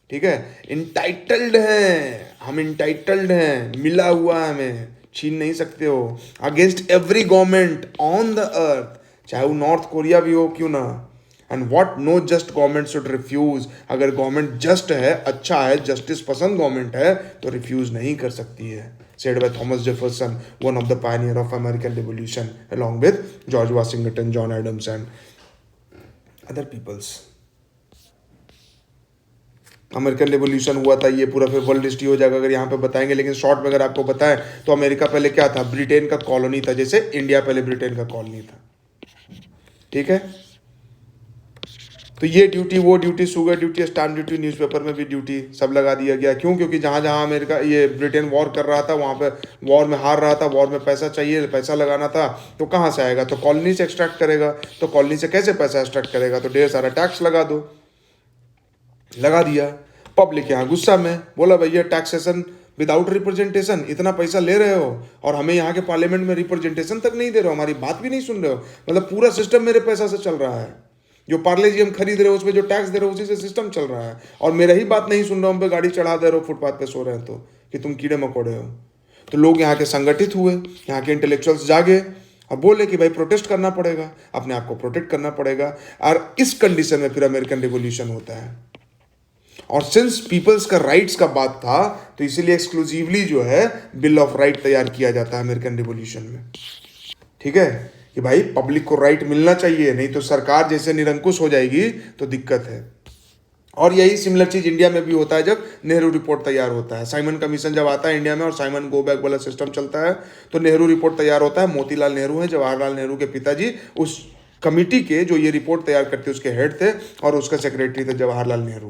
ठीक है, entitled हैं हम, entitled हैं, मिला हुआ है हमें, छीन नहीं सकते हो। Against every government on the earth, चाहे वो नॉर्थ कोरिया भी हो क्यों ना। And what no just government should refuse, अगर गवर्नमेंट जस्ट है, अच्छा है, जस्टिस पसंद गवर्नमेंट है, तो रिफ्यूज नहीं कर सकती है। said by Thomas Jefferson, one of the pioneer of American Revolution, along with George Washington, John Adams and other peoples. American revolution हुआ था, ये पूरा फिर वर्ल्ड हिस्ट्री हो जाएगा अगर यहाँ पे बताएंगे, लेकिन शॉर्ट में अगर आपको बताएं तो अमेरिका पहले क्या था? ब्रिटेन का कॉलोनी था, जैसे इंडिया पहले ब्रिटेन का कॉलोनी था, ठीक है। तो ये ड्यूटी, वो duty, sugar duty, stamp duty, newspaper में भी ड्यूटी, सब लगा दिया गया। क्यों? क्योंकि जहाँ जहाँ अमेरिका, ये ब्रिटेन वॉर कर रहा था, वहाँ पे वॉर में हार रहा था, वॉर में पैसा चाहिए, पैसा लगाना था, तो कहाँ से आएगा? तो कॉलोनी से एक्सट्रैक्ट करेगा। तो कॉलोनी से कैसे पैसा एक्सट्रैक्ट करेगा? तो ढेर सारा टैक्स लगा दो, लगा दिया। पब्लिक यहाँ गुस्सा में बोला, भैया टैक्सेशन विदाउट रिप्रेजेंटेशन, इतना पैसा ले रहे हो और हमें यहाँ के पार्लियामेंट में रिप्रेजेंटेशन तक नहीं दे रहे हो, हमारी बात भी नहीं सुन रहे हो, मतलब पूरा सिस्टम मेरे पैसा से चल रहा है, जो पार्ले जी हम खरीद रहे हो उसमें जो टैक्स दे रहे हो उसी से सिस्टम चल रहा है, और मेरा ही बात नहीं सुन रहे हो, हम पे गाड़ी चढ़ा दे रहे हो, फुटपाथ पे सो रहे हैं तो कि तुम कीड़े मकोड़े हो। तो लोग यहाँ के संगठित हुए, यहाँ के इंटेलेक्चुअल्स जागे और बोले कि भाई प्रोटेस्ट करना पड़ेगा, अपने आप को प्रोटेक्ट करना पड़ेगा। और इस कंडीशन में फिर अमेरिकन रिवॉल्यूशन होता है। और सिंस पीपल्स का राइट्स का बात था, तो इसीलिए एक्सक्लूसिवली जो है बिल ऑफ राइट तैयार किया जाता है अमेरिकन रिवॉल्यूशन में, ठीक है, कि भाई पब्लिक को राइट मिलना चाहिए, नहीं तो सरकार जैसे निरंकुश हो जाएगी तो दिक्कत है। और यही सिमिलर चीज इंडिया में भी होता है जब नेहरू रिपोर्ट तैयार होता है। साइमन कमीशन जब आता है इंडिया में और साइमन गो बैक वाला सिस्टम चलता है, तो नेहरू रिपोर्ट तैयार होता है। मोतीलाल नेहरू है, जवाहरलाल नेहरू के पिताजी, उस कमिटी के जो ये रिपोर्ट तैयार करते उसके हेड थे, और उसका सेक्रेटरी थे जवाहरलाल नेहरू।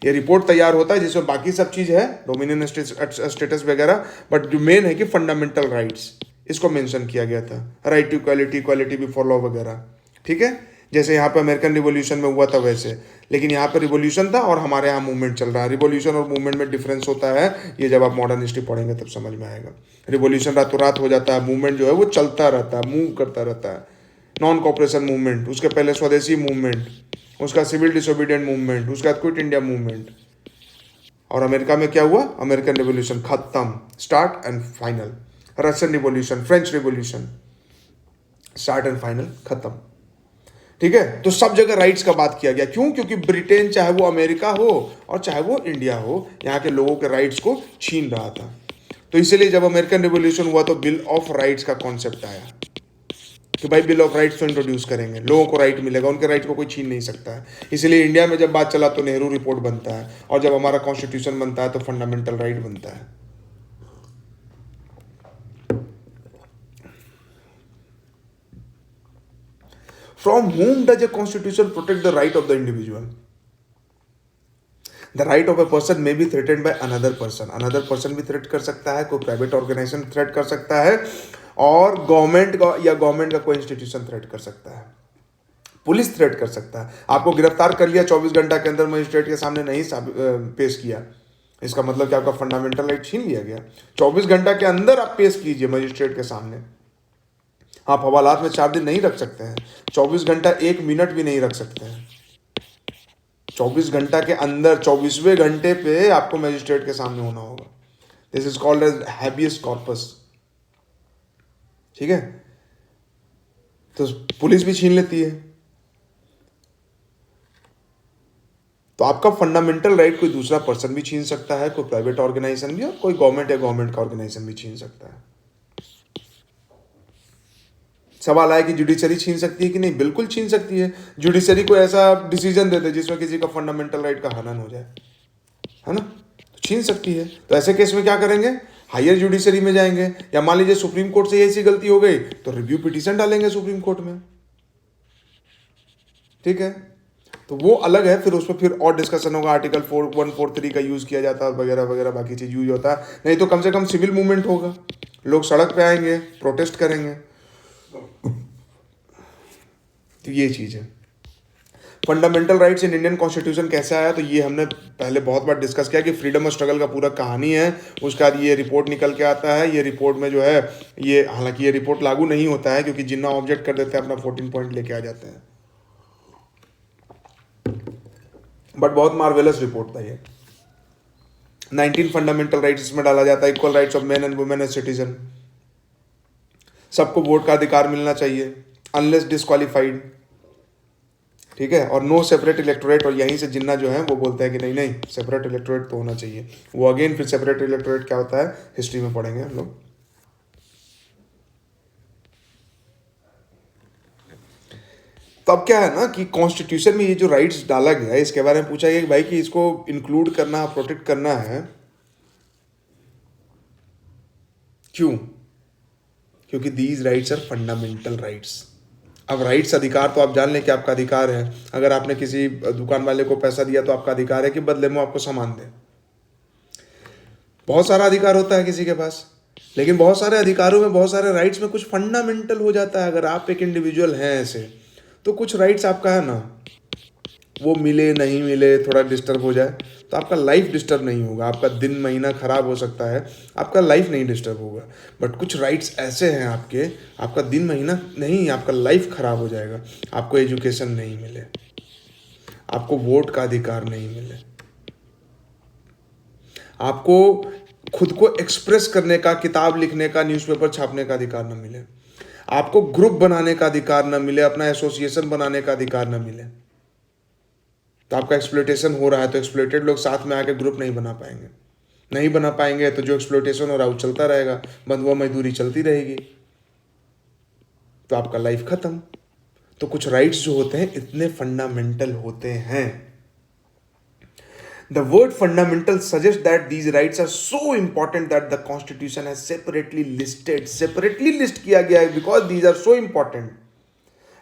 ये रिपोर्ट तैयार होता है जिसमें बाकी सब चीज़ है, डोमिनियन स्टेटस वगैरह, बट जो मेन है कि फंडामेंटल राइट्स, इसको मेंशन किया गया था, right to equality, equality before law वगैरह, ठीक है। जैसे यहाँ पे अमेरिकन रिवॉल्यूशन में हुआ था वैसे, लेकिन यहाँ पे रिवॉल्यूशन था और हमारे यहाँ मूवमेंट चल रहा है। रिवॉल्यूशन और मूवमेंट में डिफरेंस होता है, ये जब आप मॉडर्न हिस्ट्री पढ़ेंगे तब समझ में आएगा। रिवॉल्यूशन रातों रात हो जाता है, मूवमेंट जो है वो चलता रहता है, मूव करता रहता है। नॉन कॉपरेशन मूवमेंट, उसके पहले स्वदेशी मूवमेंट, उसका सिविल डिसोबीडियंट मूवमेंट, उसका क्विट इंडिया मूवमेंट। और अमेरिका में क्या हुआ? अमेरिकन रिवॉल्यूशन खत्म, start and final. Russian revolution, French revolution, start and final, खत्म। ठीक है, तो सब जगह राइट्स का बात किया गया। क्यों? क्योंकि ब्रिटेन, चाहे वो अमेरिका हो और चाहे वो इंडिया हो, यहाँ के लोगों के राइट्स को छीन रहा था। तो इसीलिए जब अमेरिकन रिवॉल्यूशन हुआ तो बिल ऑफ राइट्स का कॉन्सेप्ट आया कि भाई बिल ऑफ राइट्स तो इंट्रोड्यूस करेंगे, लोगों को राइट मिलेगा, उनके राइट को कोई छीन नहीं सकता है। इसलिए इंडिया में जब बात चला तो नेहरू रिपोर्ट बनता है, और जब हमारा कॉन्स्टिट्यूशन बनता है तो फंडामेंटल राइट बनता है। From whom does a constitution protect the right of the individual? The right of a person may be threatened by another person. Another person भी थ्रेट कर सकता है, कोई प्राइवेट ऑर्गेनाइजेशन थ्रेट कर सकता है, और गवर्नमेंट का या गवर्नमेंट का कोई इंस्टीट्यूशन थ्रेट कर सकता है, पुलिस थ्रेट कर सकता है। आपको गिरफ्तार कर लिया, 24 घंटा के अंदर मजिस्ट्रेट के सामने नहीं पेश किया, इसका मतलब कि आपका फंडामेंटल राइट छीन लिया गया। 24 घंटा के अंदर आप पेश कीजिए मजिस्ट्रेट के सामने। आप हवालात में 4 दिन नहीं रख सकते हैं, 24 घंटा 1 मिनट भी नहीं रख सकते हैं। 24 घंटा के अंदर 24वें घंटे पे आपको मजिस्ट्रेट के सामने होना होगा। This is called as habeas corpus. ठीक है, तो पुलिस भी छीन लेती है। तो आपका फंडामेंटल राइट कोई दूसरा पर्सन भी छीन सकता है, कोई प्राइवेट ऑर्गेनाइजेशन भी, और कोई गवर्नमेंट या गवर्नमेंट का ऑर्गेनाइजेशन भी छीन सकता है। सवाल आया कि जुडिशरी छीन सकती है कि नहीं? बिल्कुल छीन सकती है। जुडिशरी को ऐसा डिसीजन दे दे जिसमें किसी का फंडामेंटल राइट का हनन हो जाए, है ना, तो छीन सकती है। तो ऐसे केस में क्या करेंगे? हायर जुडिशरी में जाएंगे, या मान लीजिए सुप्रीम कोर्ट से ऐसी गलती हो गई तो रिव्यू पिटीशन डालेंगे सुप्रीम कोर्ट में। ठीक है, तो वो अलग है, फिर उसमें फिर और डिस्कशन होगा। आर्टिकल 4143 का यूज किया जाता है, वगैरह वगैरह बाकी चीज यूज होता है। नहीं तो कम से कम सिविल मूवमेंट होगा, लोग सड़क पे आएंगे, प्रोटेस्ट करेंगे। तो ये चीज है। Fundamental rights in Indian constitution कैसे आया, तो ये हमने पहले बहुत बार डिस्कस किया कि फ्रीडम ऑफ स्ट्रगल का पूरा कहानी है। उसके बाद ये रिपोर्ट निकल के आता है। ये रिपोर्ट में जो है, ये हालांकि ये रिपोर्ट लागू नहीं होता है क्योंकि जिन्ना ऑब्जेक्ट कर देते हैं अपना 14 पॉइंट लेके आ जाते हैं, बट बहुत मार्वेलस रिपोर्ट था ये। 19 फंडामेंटल राइट्स इसमें डाला जाता है। Equal rights of men and women as citizen, सबको वोट का अधिकार मिलना चाहिए अनलेस डिस्क्वालीफाइड। ठीक है, और नो सेपरेट इलेक्टोरेट। और यहीं से जिन्ना जो है वो बोलते हैं कि नहीं नहीं, सेपरेट इलेक्टोरेट तो होना चाहिए। वो अगेन फिर सेपरेट इलेक्टोरेट क्या होता है हिस्ट्री में पढ़ेंगे हम लोग। तो अब क्या है ना कि कॉन्स्टिट्यूशन में ये जो राइट्स डाला गया है इसके बारे में पूछा गया कि भाई कि इसको इंक्लूड करना, प्रोटेक्ट करना है, क्यों? क्योंकि these rights are fundamental rights. अब राइट्स, अधिकार तो आप जान लें कि आपका अधिकार है। अगर आपने किसी दुकान वाले को पैसा दिया तो आपका अधिकार है कि बदले में आपको सामान दे। बहुत सारा अधिकार होता है किसी के पास, लेकिन बहुत सारे अधिकारों में, बहुत सारे राइट्स में कुछ फंडामेंटल हो जाता है। अगर आप एक इंडिविजुअल हैं ऐसे, तो कुछ राइट्स आपका है ना, वो मिले नहीं मिले, थोड़ा डिस्टर्ब हो जाए तो आपका लाइफ डिस्टर्ब नहीं होगा, आपका दिन महीना खराब हो सकता है, आपका लाइफ नहीं डिस्टर्ब होगा। बट कुछ राइट्स ऐसे हैं आपके, आपका दिन महीना नहीं, आपका लाइफ खराब हो जाएगा। आपको एजुकेशन नहीं मिले, आपको वोट का अधिकार नहीं मिले, आपको खुद को एक्सप्रेस करने का, किताब लिखने का, न्यूज़पेपर छापने का अधिकार न मिले, आपको ग्रुप बनाने का अधिकार न मिले, अपना एसोसिएशन बनाने का अधिकार न मिले। तो आपका एक्सप्लोइटेशन हो रहा है तो एक्सप्लोइटेड लोग साथ में आके ग्रुप नहीं बना पाएंगे, नहीं बना पाएंगे तो जो एक्सप्लोइटेशन हो रहा है वो चलता रहेगा, बंधुआ मजदूरी चलती रहेगी, तो आपका लाइफ खत्म। तो कुछ राइट्स जो होते हैं इतने फंडामेंटल होते हैं। The word fundamental suggests that these rights are so important that the constitution has separately list किया गया है because these are so important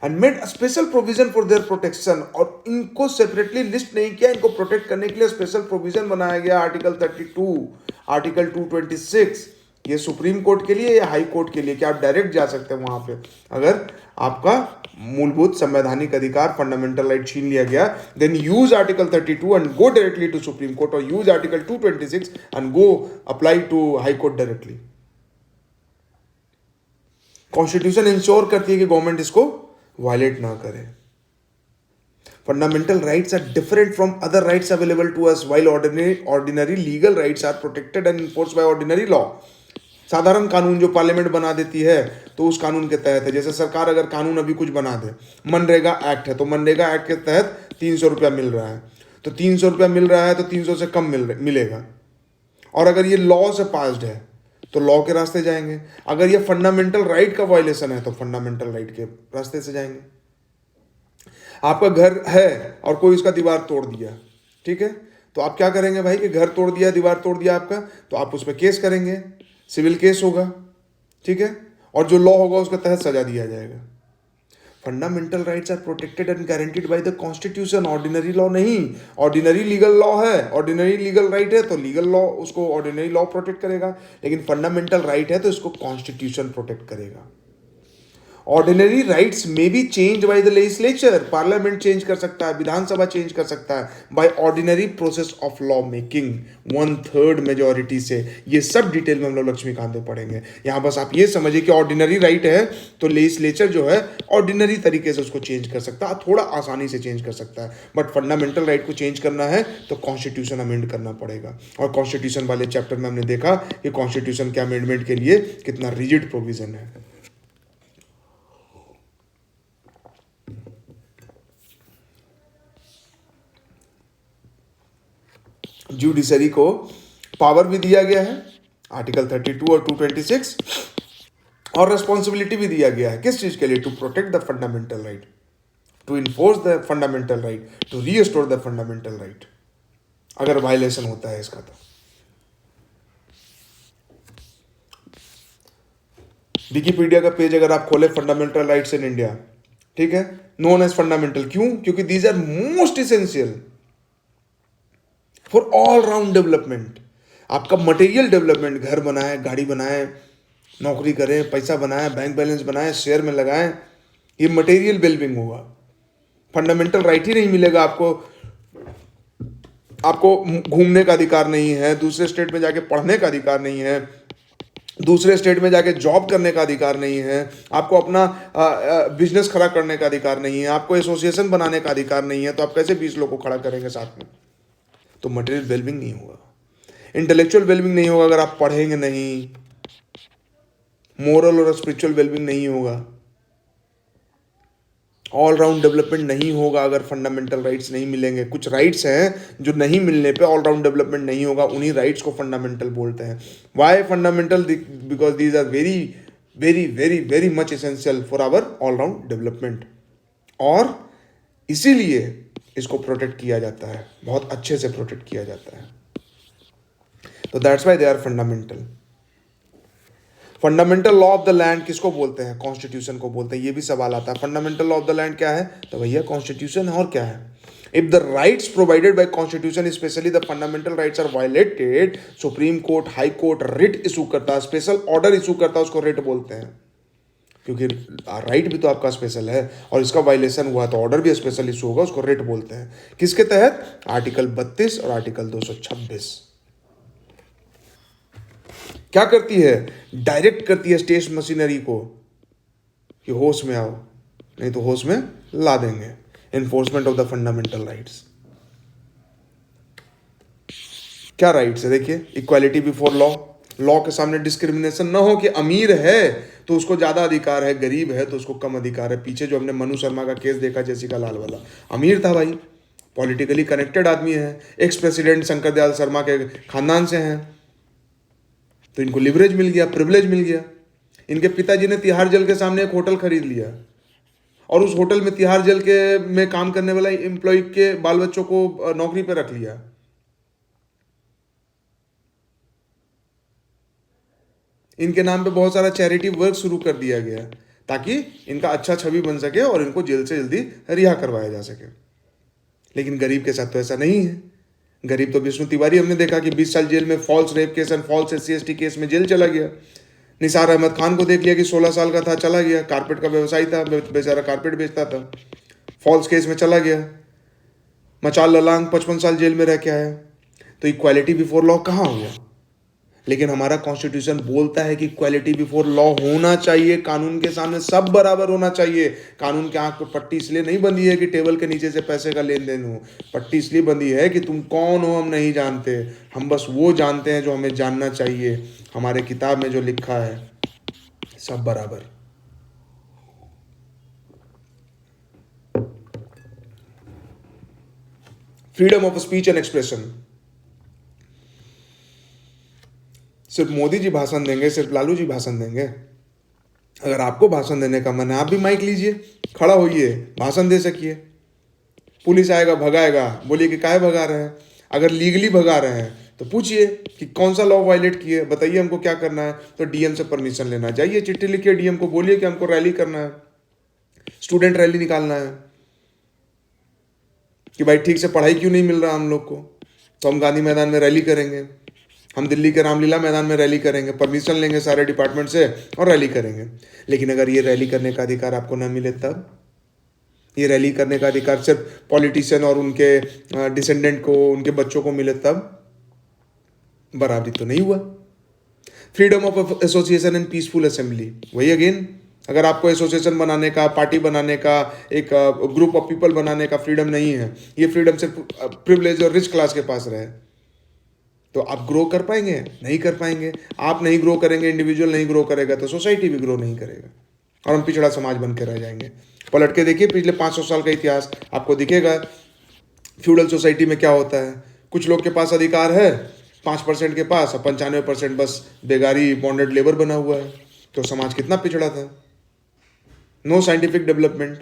and made a special provision for their protection। और इनको सेपरेटली लिस्ट नहीं किया, इनको protect करने के लिए स्पेशल प्रोविजन बनाया गया। आर्टिकल 32, आर्टिकल 226, ये सुप्रीम कोर्ट के लिए या हाई कोर्ट के लिए कि आप डायरेक्ट जा सकते हैं वहां पे अगर आपका मूलभूत संवैधानिक अधिकार फंडामेंटल राइट छीन लिया गया, then use article 32 and go directly to supreme court, और use article 226 and go apply to high court directly. Constitution ensure करती है कि गवर्नमेंट इसको वायलेट ना करे। Fundamental rights are different from other rights available to us, while ordinary legal rights are protected and enforced by ordinary law. साधारण कानून जो parliament बना देती है तो उस कानून के तहत है। जैसे सरकार अगर कानून अभी कुछ बना दे, मनरेगा एक्ट है, तो मनरेगा एक्ट के तहत 300 रुपया मिल रहा है, तो 300 रुपया मिल रहा है तो 300 से कम मिलेगा। और अगर ये लॉ से पास्ड है तो लॉ के रास्ते जाएंगे, अगर ये फंडामेंटल राइट का वायलेशन है तो फंडामेंटल राइट के रास्ते से जाएंगे। आपका घर है और कोई उसका दीवार तोड़ दिया, ठीक है, तो आप क्या करेंगे भाई कि घर तोड़ दिया, दीवार तोड़ दिया आपका, तो आप उस पर केस करेंगे, सिविल केस होगा, ठीक है, और जो लॉ होगा उसके तहत सजा दिया जाएगा। Fundamental rights are protected and guaranteed by the constitution, ordinary law नहीं। ऑर्डिनरी लीगल लॉ है, ऑर्डिनरी लीगल राइट है तो लीगल लॉ उसको ऑर्डिनरी लॉ प्रोटेक्ट करेगा, लेकिन फंडामेंटल राइट है तो इसको कॉन्स्टिट्यूशन प्रोटेक्ट करेगा। ऑर्डिनरी राइट्स में be change by the legislature, parliament change कर सकता है, विधानसभा चेंज कर सकता है by ordinary process of law making 1/3 majority से। ये सब डिटेल में हम लोग लक्ष्मीकांत में पढ़ेंगे। यहाँ बस आप ये समझिए कि ऑर्डिनरी राइट है तो लेजिस्लेचर जो है ऑर्डिनरी तरीके से उसको चेंज कर सकता है, थोड़ा आसानी से चेंज कर सकता है, बट फंडामेंटल राइट को चेंज करना है तो कॉन्स्टिट्यूशन अमेंड करना पड़ेगा। और कॉन्स्टिट्यूशन वाले चैप्टर में हमने देखा कि कॉन्स्टिट्यूशन के अमेंडमेंट के लिए कितना रिजिड प्रोविजन है। जुडिशरी को पावर भी दिया गया है आर्टिकल 32 और 226, और रेस्पॉन्सिबिलिटी भी दिया गया है किस चीज के लिए? To protect the fundamental right, to enforce the fundamental right, to restore the fundamental right अगर वायलेशन होता है इसका। तो विकिपीडिया का पेज अगर आप खोले, फंडामेंटल राइट्स इन इंडिया, ठीक है, नोन एज फंडामेंटल, क्यों? क्योंकि these are most essential for all round development. आपका मटेरियल डेवलपमेंट, घर बनाए, गाड़ी बनाए, नौकरी करें, पैसा बनाए, बैंक बैलेंस बनाए, शेयर में लगाएं, ये मटेरियल वेलबींग होगा। फंडामेंटल राइट ही नहीं मिलेगा आपको, आपको घूमने का अधिकार नहीं है, दूसरे स्टेट में जाके पढ़ने का अधिकार नहीं है, दूसरे स्टेट में जाके जॉब करने का अधिकार नहीं है, आपको अपना बिजनेस खड़ा करने का अधिकार नहीं है, आपको एसोसिएशन बनाने का अधिकार नहीं है, तो आप कैसे 20 लोग को खड़ा करेंगे साथ में? तो मटेरियल वेलबिंग नहीं होगा, इंटेलेक्चुअल वेलबिंग नहीं होगा अगर आप पढ़ेंगे नहीं, मोरल और स्पिरिचुअल वेलबिंग नहीं होगा, ऑल राउंड डेवलपमेंट नहीं होगा अगर फंडामेंटल राइट्स नहीं मिलेंगे। कुछ राइट्स हैं जो नहीं मिलने पे ऑल राउंड डेवलपमेंट नहीं होगा, उन्हीं राइट्स को फंडामेंटल बोलते हैं। Why fundamental? Because these are very very very very much essential for our all round development, और इसीलिए इसको प्रोटेक्ट किया जाता है, बहुत अच्छे से प्रोटेक्ट किया जाता है। तो that's why they are fundamental. Fundamental law of the land किसको बोलते हैं? कॉन्स्टिट्यूशन को बोलते हैं। ये भी सवाल आता है, fundamental law of the land क्या है? तो भैया कॉन्स्टिट्यूशन है, और क्या है? If the rights provided by constitution, specially the fundamental rights are violated, supreme court, high court writ issue करता है, स्पेशल ऑर्डर इशू करता है, उसको रिट बोलते हैं, क्योंकि राइट भी तो आपका स्पेशल है और इसका वायलेशन हुआ तो ऑर्डर भी स्पेशल इशू होगा, उसको रिट बोलते हैं। किसके तहत? आर्टिकल 32 और आर्टिकल 226। क्या करती है? डायरेक्ट करती है स्टेट मशीनरी को कि होश में आओ, नहीं तो होश में ला देंगे। Enforcement of the fundamental rights. क्या राइट्स है? देखिए, इक्वालिटी बिफोर लॉ, लॉ के सामने डिस्क्रिमिनेशन ना हो कि अमीर है तो उसको ज्यादा अधिकार है, गरीब है तो उसको कम अधिकार है। पीछे जो हमने मनु शर्मा का केस देखा, जेसिका लाल वाला, अमीर था भाई, पॉलिटिकली कनेक्टेड आदमी है, एक्स प्रेसिडेंट शंकर दयाल शर्मा के खानदान से हैं, तो इनको लिवरेज मिल गया, प्रिविलेज मिल गया। इनके पिताजी ने तिहाड़ जेल के सामने एक होटल खरीद लिया और उस होटल में तिहाड़ जेल के में काम करने वाला एम्प्लॉय के बाल बच्चों को नौकरी पर रख लिया। इनके नाम पे बहुत सारा चैरिटी वर्क शुरू कर दिया गया ताकि इनका अच्छा छवि बन सके और इनको जेल से जल्दी रिहा करवाया जा सके। लेकिन गरीब के साथ तो ऐसा नहीं है। गरीब तो विष्णु तिवारी हमने देखा कि 20 साल जेल में false rape case and false SC/ST case में जेल चला गया। निसार अहमद खान को देख लिया कि 16 साल का था, चला गया, कारपेट का व्यवसायी था, बेचारा कारपेट बेचता था, फॉल्स केस में चला गया। मचाल ललांग 55 साल जेल में रह के आया। तो इक्वालिटी बिफोर लॉ कहाँ हुआ? लेकिन हमारा कॉन्स्टिट्यूशन बोलता है कि इक्वालिटी बिफोर लॉ होना चाहिए, कानून के सामने सब बराबर होना चाहिए। कानून के आंख पर पट्टी इसलिए नहीं बंधी है कि टेबल के नीचे से पैसे का लेन देन हो, पट्टी इसलिए बंधी है कि तुम कौन हो हम नहीं जानते, हम बस वो जानते हैं जो हमें जानना चाहिए। हमारे किताब में जो लिखा है सब बराबर। Freedom of speech and expression. सिर्फ मोदी जी भाषण देंगे, सिर्फ लालू जी भाषण देंगे? अगर आपको भाषण देने का मन है, आप भी माइक लीजिए, खड़ा होइए, भाषण दे सकिए। पुलिस आएगा, भगाएगा, बोलिए कि काहे भगा रहे हैं। अगर लीगली भगा रहे हैं तो पूछिए कि कौन सा लॉ वायलेट किए, बताइए हमको क्या करना है। तो डीएम से परमिशन लेना, जाइए चिट्ठी लिखिए डीएम को, बोलिए कि हमको रैली करना है, स्टूडेंट रैली निकालना है, कि भाई ठीक से पढ़ाई क्यों नहीं मिल रहा हम लोग को, तो हम गांधी मैदान में रैली करेंगे, हम दिल्ली के रामलीला मैदान में रैली करेंगे, परमिशन लेंगे सारे डिपार्टमेंट से और रैली करेंगे। लेकिन अगर ये रैली करने का अधिकार आपको ना मिले तब? ये रैली करने का अधिकार सिर्फ पॉलिटिशियन और उनके डिसेंडेंट को, उनके बच्चों को मिले तब? बराबरी तो नहीं हुआ। Freedom of association and peaceful assembly, वही अगेन, अगर आपको एसोसिएशन बनाने का, पार्टी बनाने का, एक ग्रुप ऑफ पीपल बनाने का फ्रीडम नहीं है, ये फ्रीडम सिर्फ प्रिविलेज और रिच क्लास के पास रहे, तो आप ग्रो कर पाएंगे? नहीं कर पाएंगे। आप नहीं ग्रो करेंगे, इंडिविजुअल नहीं ग्रो करेगा, तो सोसाइटी भी ग्रो नहीं करेगा और हम पिछड़ा समाज बन के रह जाएंगे। पलट के देखिए पिछले 500 साल का इतिहास, आपको दिखेगा फ्यूडल सोसाइटी में क्या होता है। कुछ लोग के पास अधिकार है, 5% के पास, और 95% बस बेगारी, बॉन्डेड लेबर बना हुआ है। तो समाज कितना पिछड़ा था। No scientific development,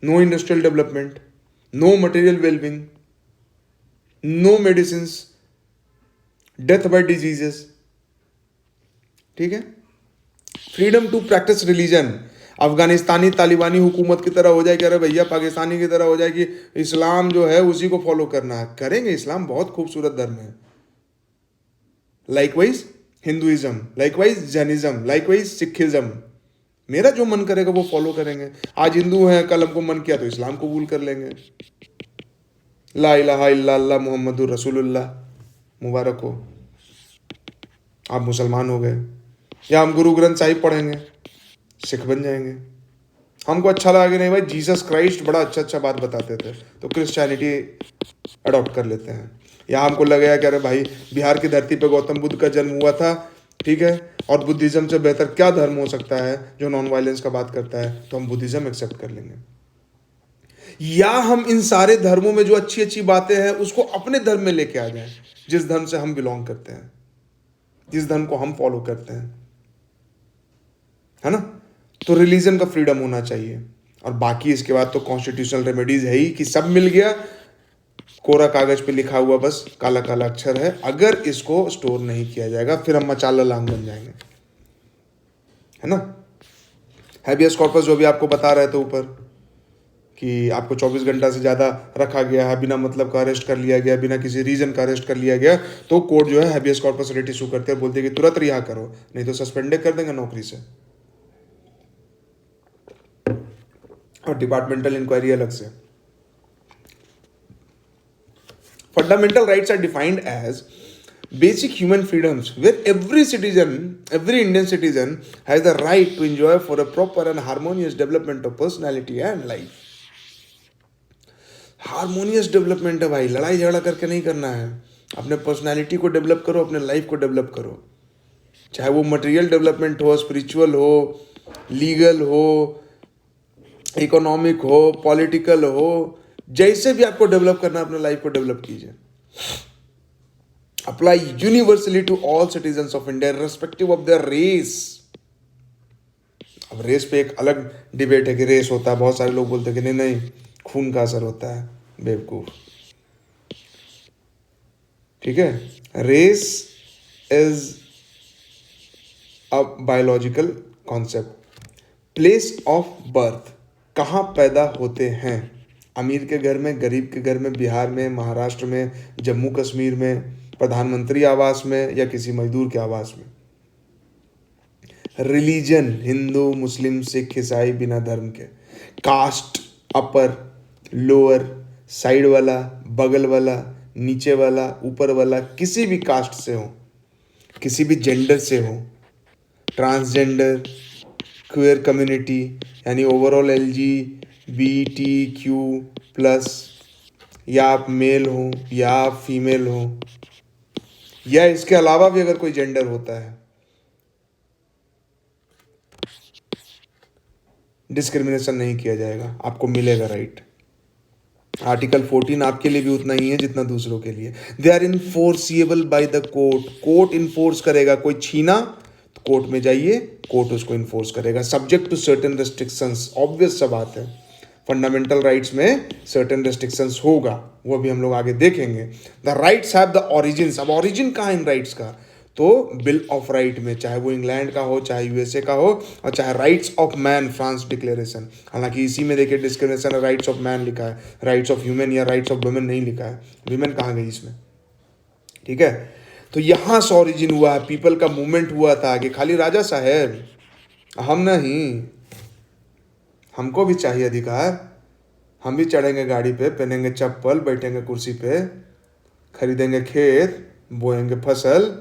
no industrial development, no material wellbeing, no medicine, death by diseases. ठीक है। फ्रीडम टू प्रैक्टिस रिलीजन, अफगानिस्तानी तालिबानी हुकूमत की तरह हो जाए कि अरे भैया पाकिस्तानी की तरह हो जाए कि इस्लाम जो है उसी को फॉलो करना है। करेंगे, इस्लाम बहुत खूबसूरत धर्म है। Likewise Hinduism, likewise Jainism, likewise Sikhism. मेरा जो मन करेगा वो फॉलो करेंगे। आज हिंदू हैं, कल हमको मन किया तो इस्लाम कबूल कर लेंगे। ला इलाहा इल्लल्लाह मुहम्मदुर रसूलुल्लाह, मुबारक हो, आप मुसलमान हो गए। या हम गुरु ग्रंथ साहिब पढ़ेंगे, सिख बन जाएंगे। हमको अच्छा लगे, नहीं भाई जीसस क्राइस्ट बड़ा अच्छा बात बताते थे, तो क्रिश्चियनिटी अडॉप्ट कर लेते हैं। या हमको लगेगा कि अरे भाई बिहार की धरती पे गौतम बुद्ध का जन्म हुआ था, ठीक है, और बुद्धिज्म से बेहतर क्या धर्म हो सकता है जो नॉन वायलेंस का बात करता है, तो हम बुद्धिज्म एक्सेप्ट कर लेंगे। या हम इन सारे धर्मों में जो अच्छी अच्छी बातें हैं उसको अपने धर्म में लेके आ जाएं, जिस धर्म से हम बिलोंग करते हैं, जिस धर्म को हम फॉलो करते हैं, है ना। तो रिलीजन का फ्रीडम होना चाहिए। और बाकी इसके बाद तो कॉन्स्टिट्यूशनल रेमेडीज है ही कि सब मिल गया, कोरा कागज पे लिखा हुआ बस काला काला अक्षर है। अगर इसको स्टोर नहीं किया जाएगा फिर हम मचाल लांग बन जाएंगे, है ना। हैबियस कॉर्पस जो भी आपको बता रहे थे ऊपर कि आपको 24 घंटा से ज़्यादा रखा गया है, बिना मतलब का अरेस्ट कर लिया गया, बिना किसी रीजन का अरेस्ट कर लिया गया, तो कोर्ट जो है हैबियस कॉर्पस रेट इशू करते हैं, बोलते हैं कि तुरंत रिहा करो, नहीं तो सस्पेंडेड कर देंगे नौकरी से, और डिपार्टमेंटल इंक्वायरी अलग से। Fundamental rights are defined as basic human freedoms where every citizen, every Indian citizen has the right to enjoy for a proper and harmonious development of personality and life. Harmonious development है भाई, लड़ाई झगड़ा करके नहीं करना है। अपने personality को डेवलप करो, अपने लाइफ को डेवलप करो, चाहे वो मटेरियल डेवलपमेंट हो, स्पिरिचुअल हो, लीगल हो, इकोनॉमिक हो, पॉलिटिकल हो, जैसे भी आपको डेवलप करना है अपने लाइफ को डेवलप कीजिए। Apply universally to all citizens of India irrespective of their race. अब रेस पे एक अलग डिबेट है कि रेस होता है, बहुत सारे लोग बोलते हैं कि नहीं नहीं खून का असर होता है, बेवकूफ। ठीक है, race is a biological concept. Place of birth, कहाँ पैदा होते हैं अमीर के घर में, गरीब के घर में, बिहार में, महाराष्ट्र में, जम्मू कश्मीर में, प्रधानमंत्री आवास में या किसी मजदूर के आवास में। रिलीजन हिंदू, मुस्लिम, सिख, ईसाई, बिना धर्म के। कास्ट अपर, लोअर, साइड वाला, बगल वाला, नीचे वाला, ऊपर वाला, किसी भी कास्ट से हो, किसी भी जेंडर से हो, ट्रांसजेंडर, क्वेयर कम्युनिटी यानी ओवरऑल LGBTQ+, या आप मेल हो या आप फीमेल हो या इसके अलावा भी अगर कोई जेंडर होता है, डिस्क्रिमिनेशन नहीं किया जाएगा, आपको मिलेगा राइट। आर्टिकल 14 आपके लिए भी उतना ही है जितना दूसरों के लिए। They are enforceable by the court, court enforce करेगा। कोई छीना तो कोर्ट में जाइए, कोर्ट उसको इन्फोर्स करेगा, subject to certain restrictions. Obvious सा बात है, फंडामेंटल राइट्स में सर्टेन रेस्ट्रिक्शंस होगा, वो भी हम लोग आगे देखेंगे। The rights have the origins. अब ऑरिजिन कहाँ है इन राइट्स का? तो बिल ऑफ राइट में, चाहे वो इंग्लैंड का हो, चाहे यूएसए का हो, और चाहे rights of man, France declaration. हालांकि इसी में देखिए डिस्क्रिमिनेशन राइट्स ऑफ मैन लिखा है, राइट्स ऑफ ह्यूमन या राइट्स ऑफ वुमेन नहीं लिखा है। वुमेन कहाँ गई इसमें? ठीक है, तो यहाँ से ऑरिजिन हुआ है, पीपल का मूवमेंट हुआ था कि खाली राजा साहेब हम नहीं, हमको भी चाहिए अधिकार। हम भी चढ़ेंगे गाड़ी पे, पहनेंगे चप्पल, बैठेंगे कुर्सी पे, खरीदेंगे खेत, बोएंगे फसल।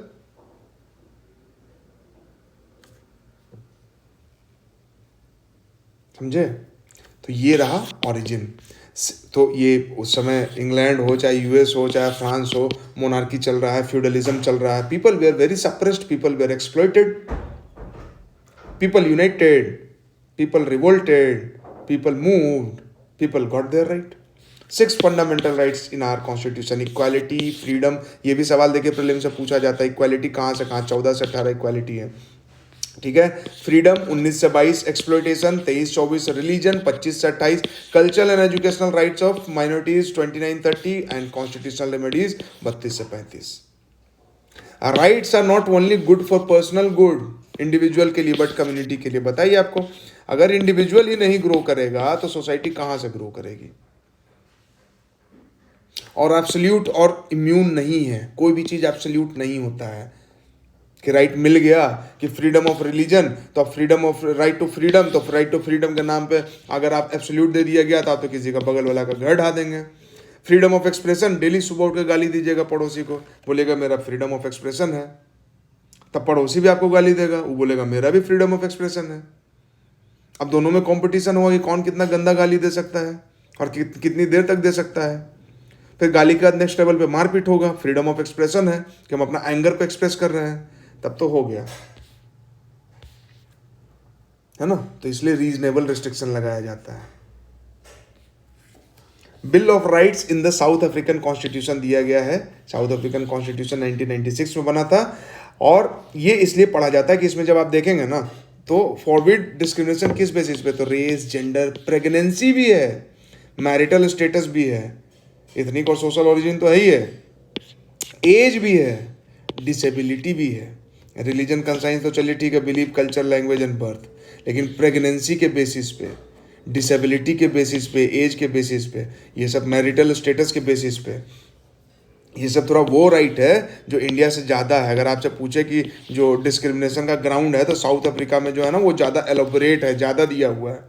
समझे? तो ये रहा ओरिजिन। तो ये उस समय इंग्लैंड हो, चाहे यूएस हो, चाहे फ्रांस हो, मोनार्की चल रहा है, फ्यूडलिज्म चल रहा है। People were very suppressed, people were exploited, people united, people revolted, people moved, people got their right. 6 fundamental rights in our constitution. Equality, freedom, ये भी सवाल देखिए प्रीलिम से पूछा जाता है। इक्वालिटी कहाँ से कहाँ? 14 से 18 इक्वालिटी है। ठीक है, फ्रीडम 19 से 22, एक्सप्लॉइटेशन 23-24, रिलीजन 25 से 28, cultural and educational rights of minorities 29-30 and constitutional remedies 32 से 35। Rights are not only good for personal good, individual के लिए, बट कम्युनिटी के लिए। बताइए आपको, अगर इंडिविजुअल ही नहीं ग्रो करेगा तो सोसाइटी कहां से ग्रो करेगी? और एब्सोल्यूट और इम्यून नहीं है, कोई भी चीज एब्सोल्यूट नहीं होता है कि राइट मिल गया कि फ्रीडम ऑफ रिलीजन तो अब freedom of right to freedom, तो राइट टू फ्रीडम के नाम पे अगर आप एब्सोल्यूट दे दिया गया तो किसी का बगल वाला का घर ढा देंगे। फ्रीडम ऑफ एक्सप्रेशन, डेली सुबह उठ के गाली दीजिएगा पड़ोसी को, बोलेगा मेरा फ्रीडम ऑफ एक्सप्रेशन है, तब पड़ोसी भी आपको गाली देगा, वो बोलेगा मेरा भी फ्रीडम ऑफ एक्सप्रेशन है। अब दोनों में कंपटीशन होगा कि कौन कितना गंदा गाली दे सकता है और कितनी देर तक दे सकता है। फिर गाली के बाद नेक्स्ट लेवल पे मारपीट होगा, फ्रीडम ऑफ एक्सप्रेशन है कि हम अपना एंगर को एक्सप्रेस कर रहे हैं, तब तो हो गया है ना। तो इसलिए रीजनेबल रिस्ट्रिक्शन लगाया जाता है। Bill of rights in the south African constitution दिया गया है। साउथ अफ्रीकन कॉन्स्टिट्यूशन 1996 में बना था, और ये इसलिए पढ़ा जाता है कि इसमें जब आप देखेंगे ना तो फॉरबिड डिस्क्रिमिनेशन किस बेसिस पे? तो रेस, जेंडर, प्रेगनेंसी भी है, मैरिटल स्टेटस भी है, इथनिक और सोशल ओरिजिन तो है ही है, एज भी है, डिसेबिलिटी भी है, रिलीजन कंसाइंस तो चलिए ठीक है, believe, culture, language and birth, लेकिन प्रेगनेंसी के बेसिस पे, डिसेबिलिटी के बेसिस पे, एज के बेसिस पे, ये सब मैरिटल स्टेटस के बेसिस पे, ये सब थोड़ा वो राइट है जो इंडिया से ज़्यादा है। अगर आपसे पूछे कि जो डिस्क्रिमिनेशन का ग्राउंड है तो साउथ अफ्रीका में जो है ना वो ज़्यादा एलोबरेट है, ज़्यादा दिया हुआ है,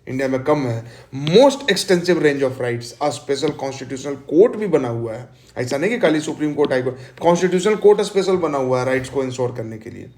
इंडिया में कम है। Most extensive range of rights, a special constitutional court भी बना हुआ है। ऐसा नहीं कि खाली supreme court, high court, constitutional court special बना हुआ है राइट्स को इंश्योर करने के लिए।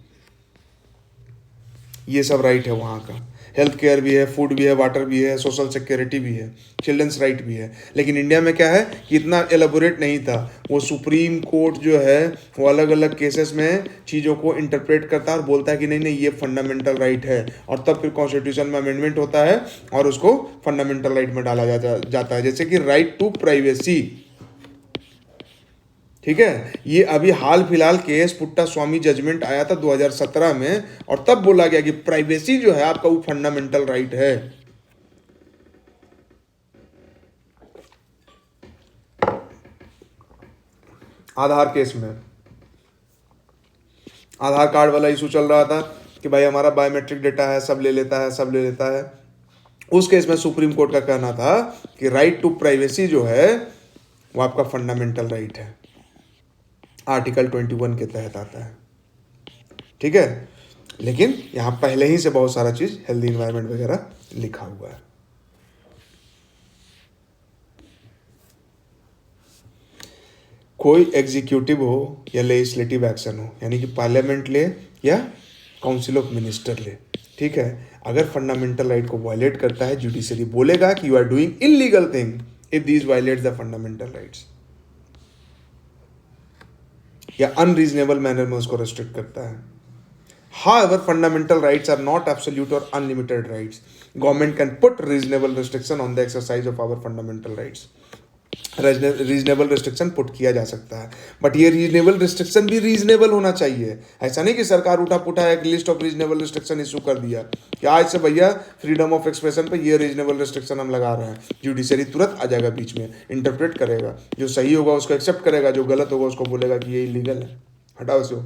ये सब राइट है वहाँ का। हेल्थ केयर भी है, फूड भी है, वाटर भी है, सोशल सिक्योरिटी भी है, चिल्ड्रंस राइट भी है। लेकिन इंडिया में क्या है कि इतना एलेबोरेट नहीं था। वो सुप्रीम कोर्ट जो है वो अलग अलग केसेस में चीज़ों को इंटरप्रेट करता है और बोलता है कि नहीं नहीं ये फंडामेंटल राइट है, और तब फिर कॉन्स्टिट्यूशन में अमेंडमेंट होता है और उसको फंडामेंटल राइट में डाला जाता है। जैसे कि राइट टू प्राइवेसी, ठीक है, ये अभी हाल फिलहाल केस पुट्टा स्वामी जजमेंट आया था 2017 में, और तब बोला गया कि प्राइवेसी जो है आपका वो फंडामेंटल राइट है। आधार केस में आधार कार्ड वाला इशू चल रहा था कि भाई हमारा बायोमेट्रिक डेटा है, सब ले लेता है, सब ले लेता है, उस केस में सुप्रीम कोर्ट का कहना था कि राइट टू प्राइवेसी जो है वो आपका फंडामेंटल राइट है, आर्टिकल 21 के तहत आता है, ठीक है। लेकिन यहाँ पहले ही से बहुत सारा चीज हेल्दी इन्वायरमेंट वगैरह लिखा हुआ है। कोई एग्जीक्यूटिव हो या लेजिस्लेटिव एक्शन हो, यानी कि पार्लियामेंट ले या काउंसिल ऑफ मिनिस्टर ले, ठीक है, अगर फंडामेंटल राइट को वायलेट करता है, जुडिशरी बोलेगा कि you are doing illegal thing if these violates the fundamental rights, या अनरीजनेबल मैनर में उसको रेस्ट्रिक्ट करता है। However, fundamental rights are not absolute or unlimited rights. Government can put reasonable restriction on the exercise of our fundamental rights. Reasonable restriction put किया जा सकता है, but ये रीजनेबल रिस्ट्रिक्शन भी रीजनेबल होना चाहिए। ऐसा नहीं कि सरकार उठा पुठा एक list of reasonable restriction issue कर दिया कि आज से भैया फ्रीडम ऑफ एक्सप्रेशन पे ये रीजनेबल रिस्ट्रिक्शन हम लगा रहे हैं, जुडिशरी तुरंत आ जाएगा बीच में, इंटरप्रेट करेगा, जो सही होगा उसको एक्सेप्ट करेगा, जो गलत होगा उसको बोलेगा कि ये इलीगल है, हटाओ इसको,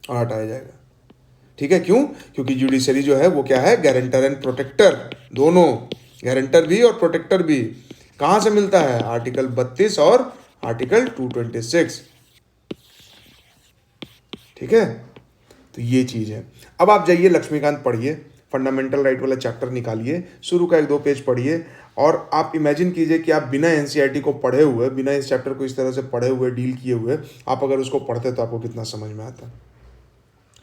और हटाया जाएगा। ठीक है, क्यों? क्योंकि जुडिशरी जो है वो क्या है, गारंटर एंड प्रोटेक्टर, दोनों, गारंटर भी और प्रोटेक्टर भी। कहां से मिलता है? आर्टिकल 32 और आर्टिकल 226, ठीक है। तो ये चीज है। अब आप जाइए लक्ष्मीकांत पढ़िए, फंडामेंटल राइट वाला चैप्टर निकालिए, शुरू का 1-2 पेज पढ़िए, और आप इमेजिन कीजिए कि आप बिना एनसीईआरटी को पढ़े हुए, बिना इस चैप्टर को इस तरह से पढ़े हुए, डील किए हुए, आप अगर उसको पढ़ते तो आपको कितना समझ में आता,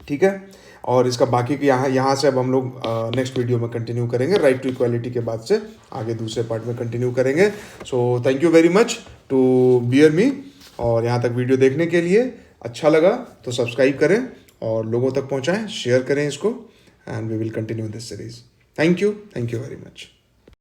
ठीक है। और इसका बाकी की यहाँ से अब हम लोग नेक्स्ट वीडियो में कंटिन्यू करेंगे, राइट टू इक्वालिटी के बाद से आगे दूसरे पार्ट में कंटिन्यू करेंगे। So thank you very much to bear me, और यहाँ तक वीडियो देखने के लिए। अच्छा लगा तो सब्सक्राइब करें और लोगों तक पहुँचाएं, शेयर करें इसको, and we will continue this series. Thank you very much.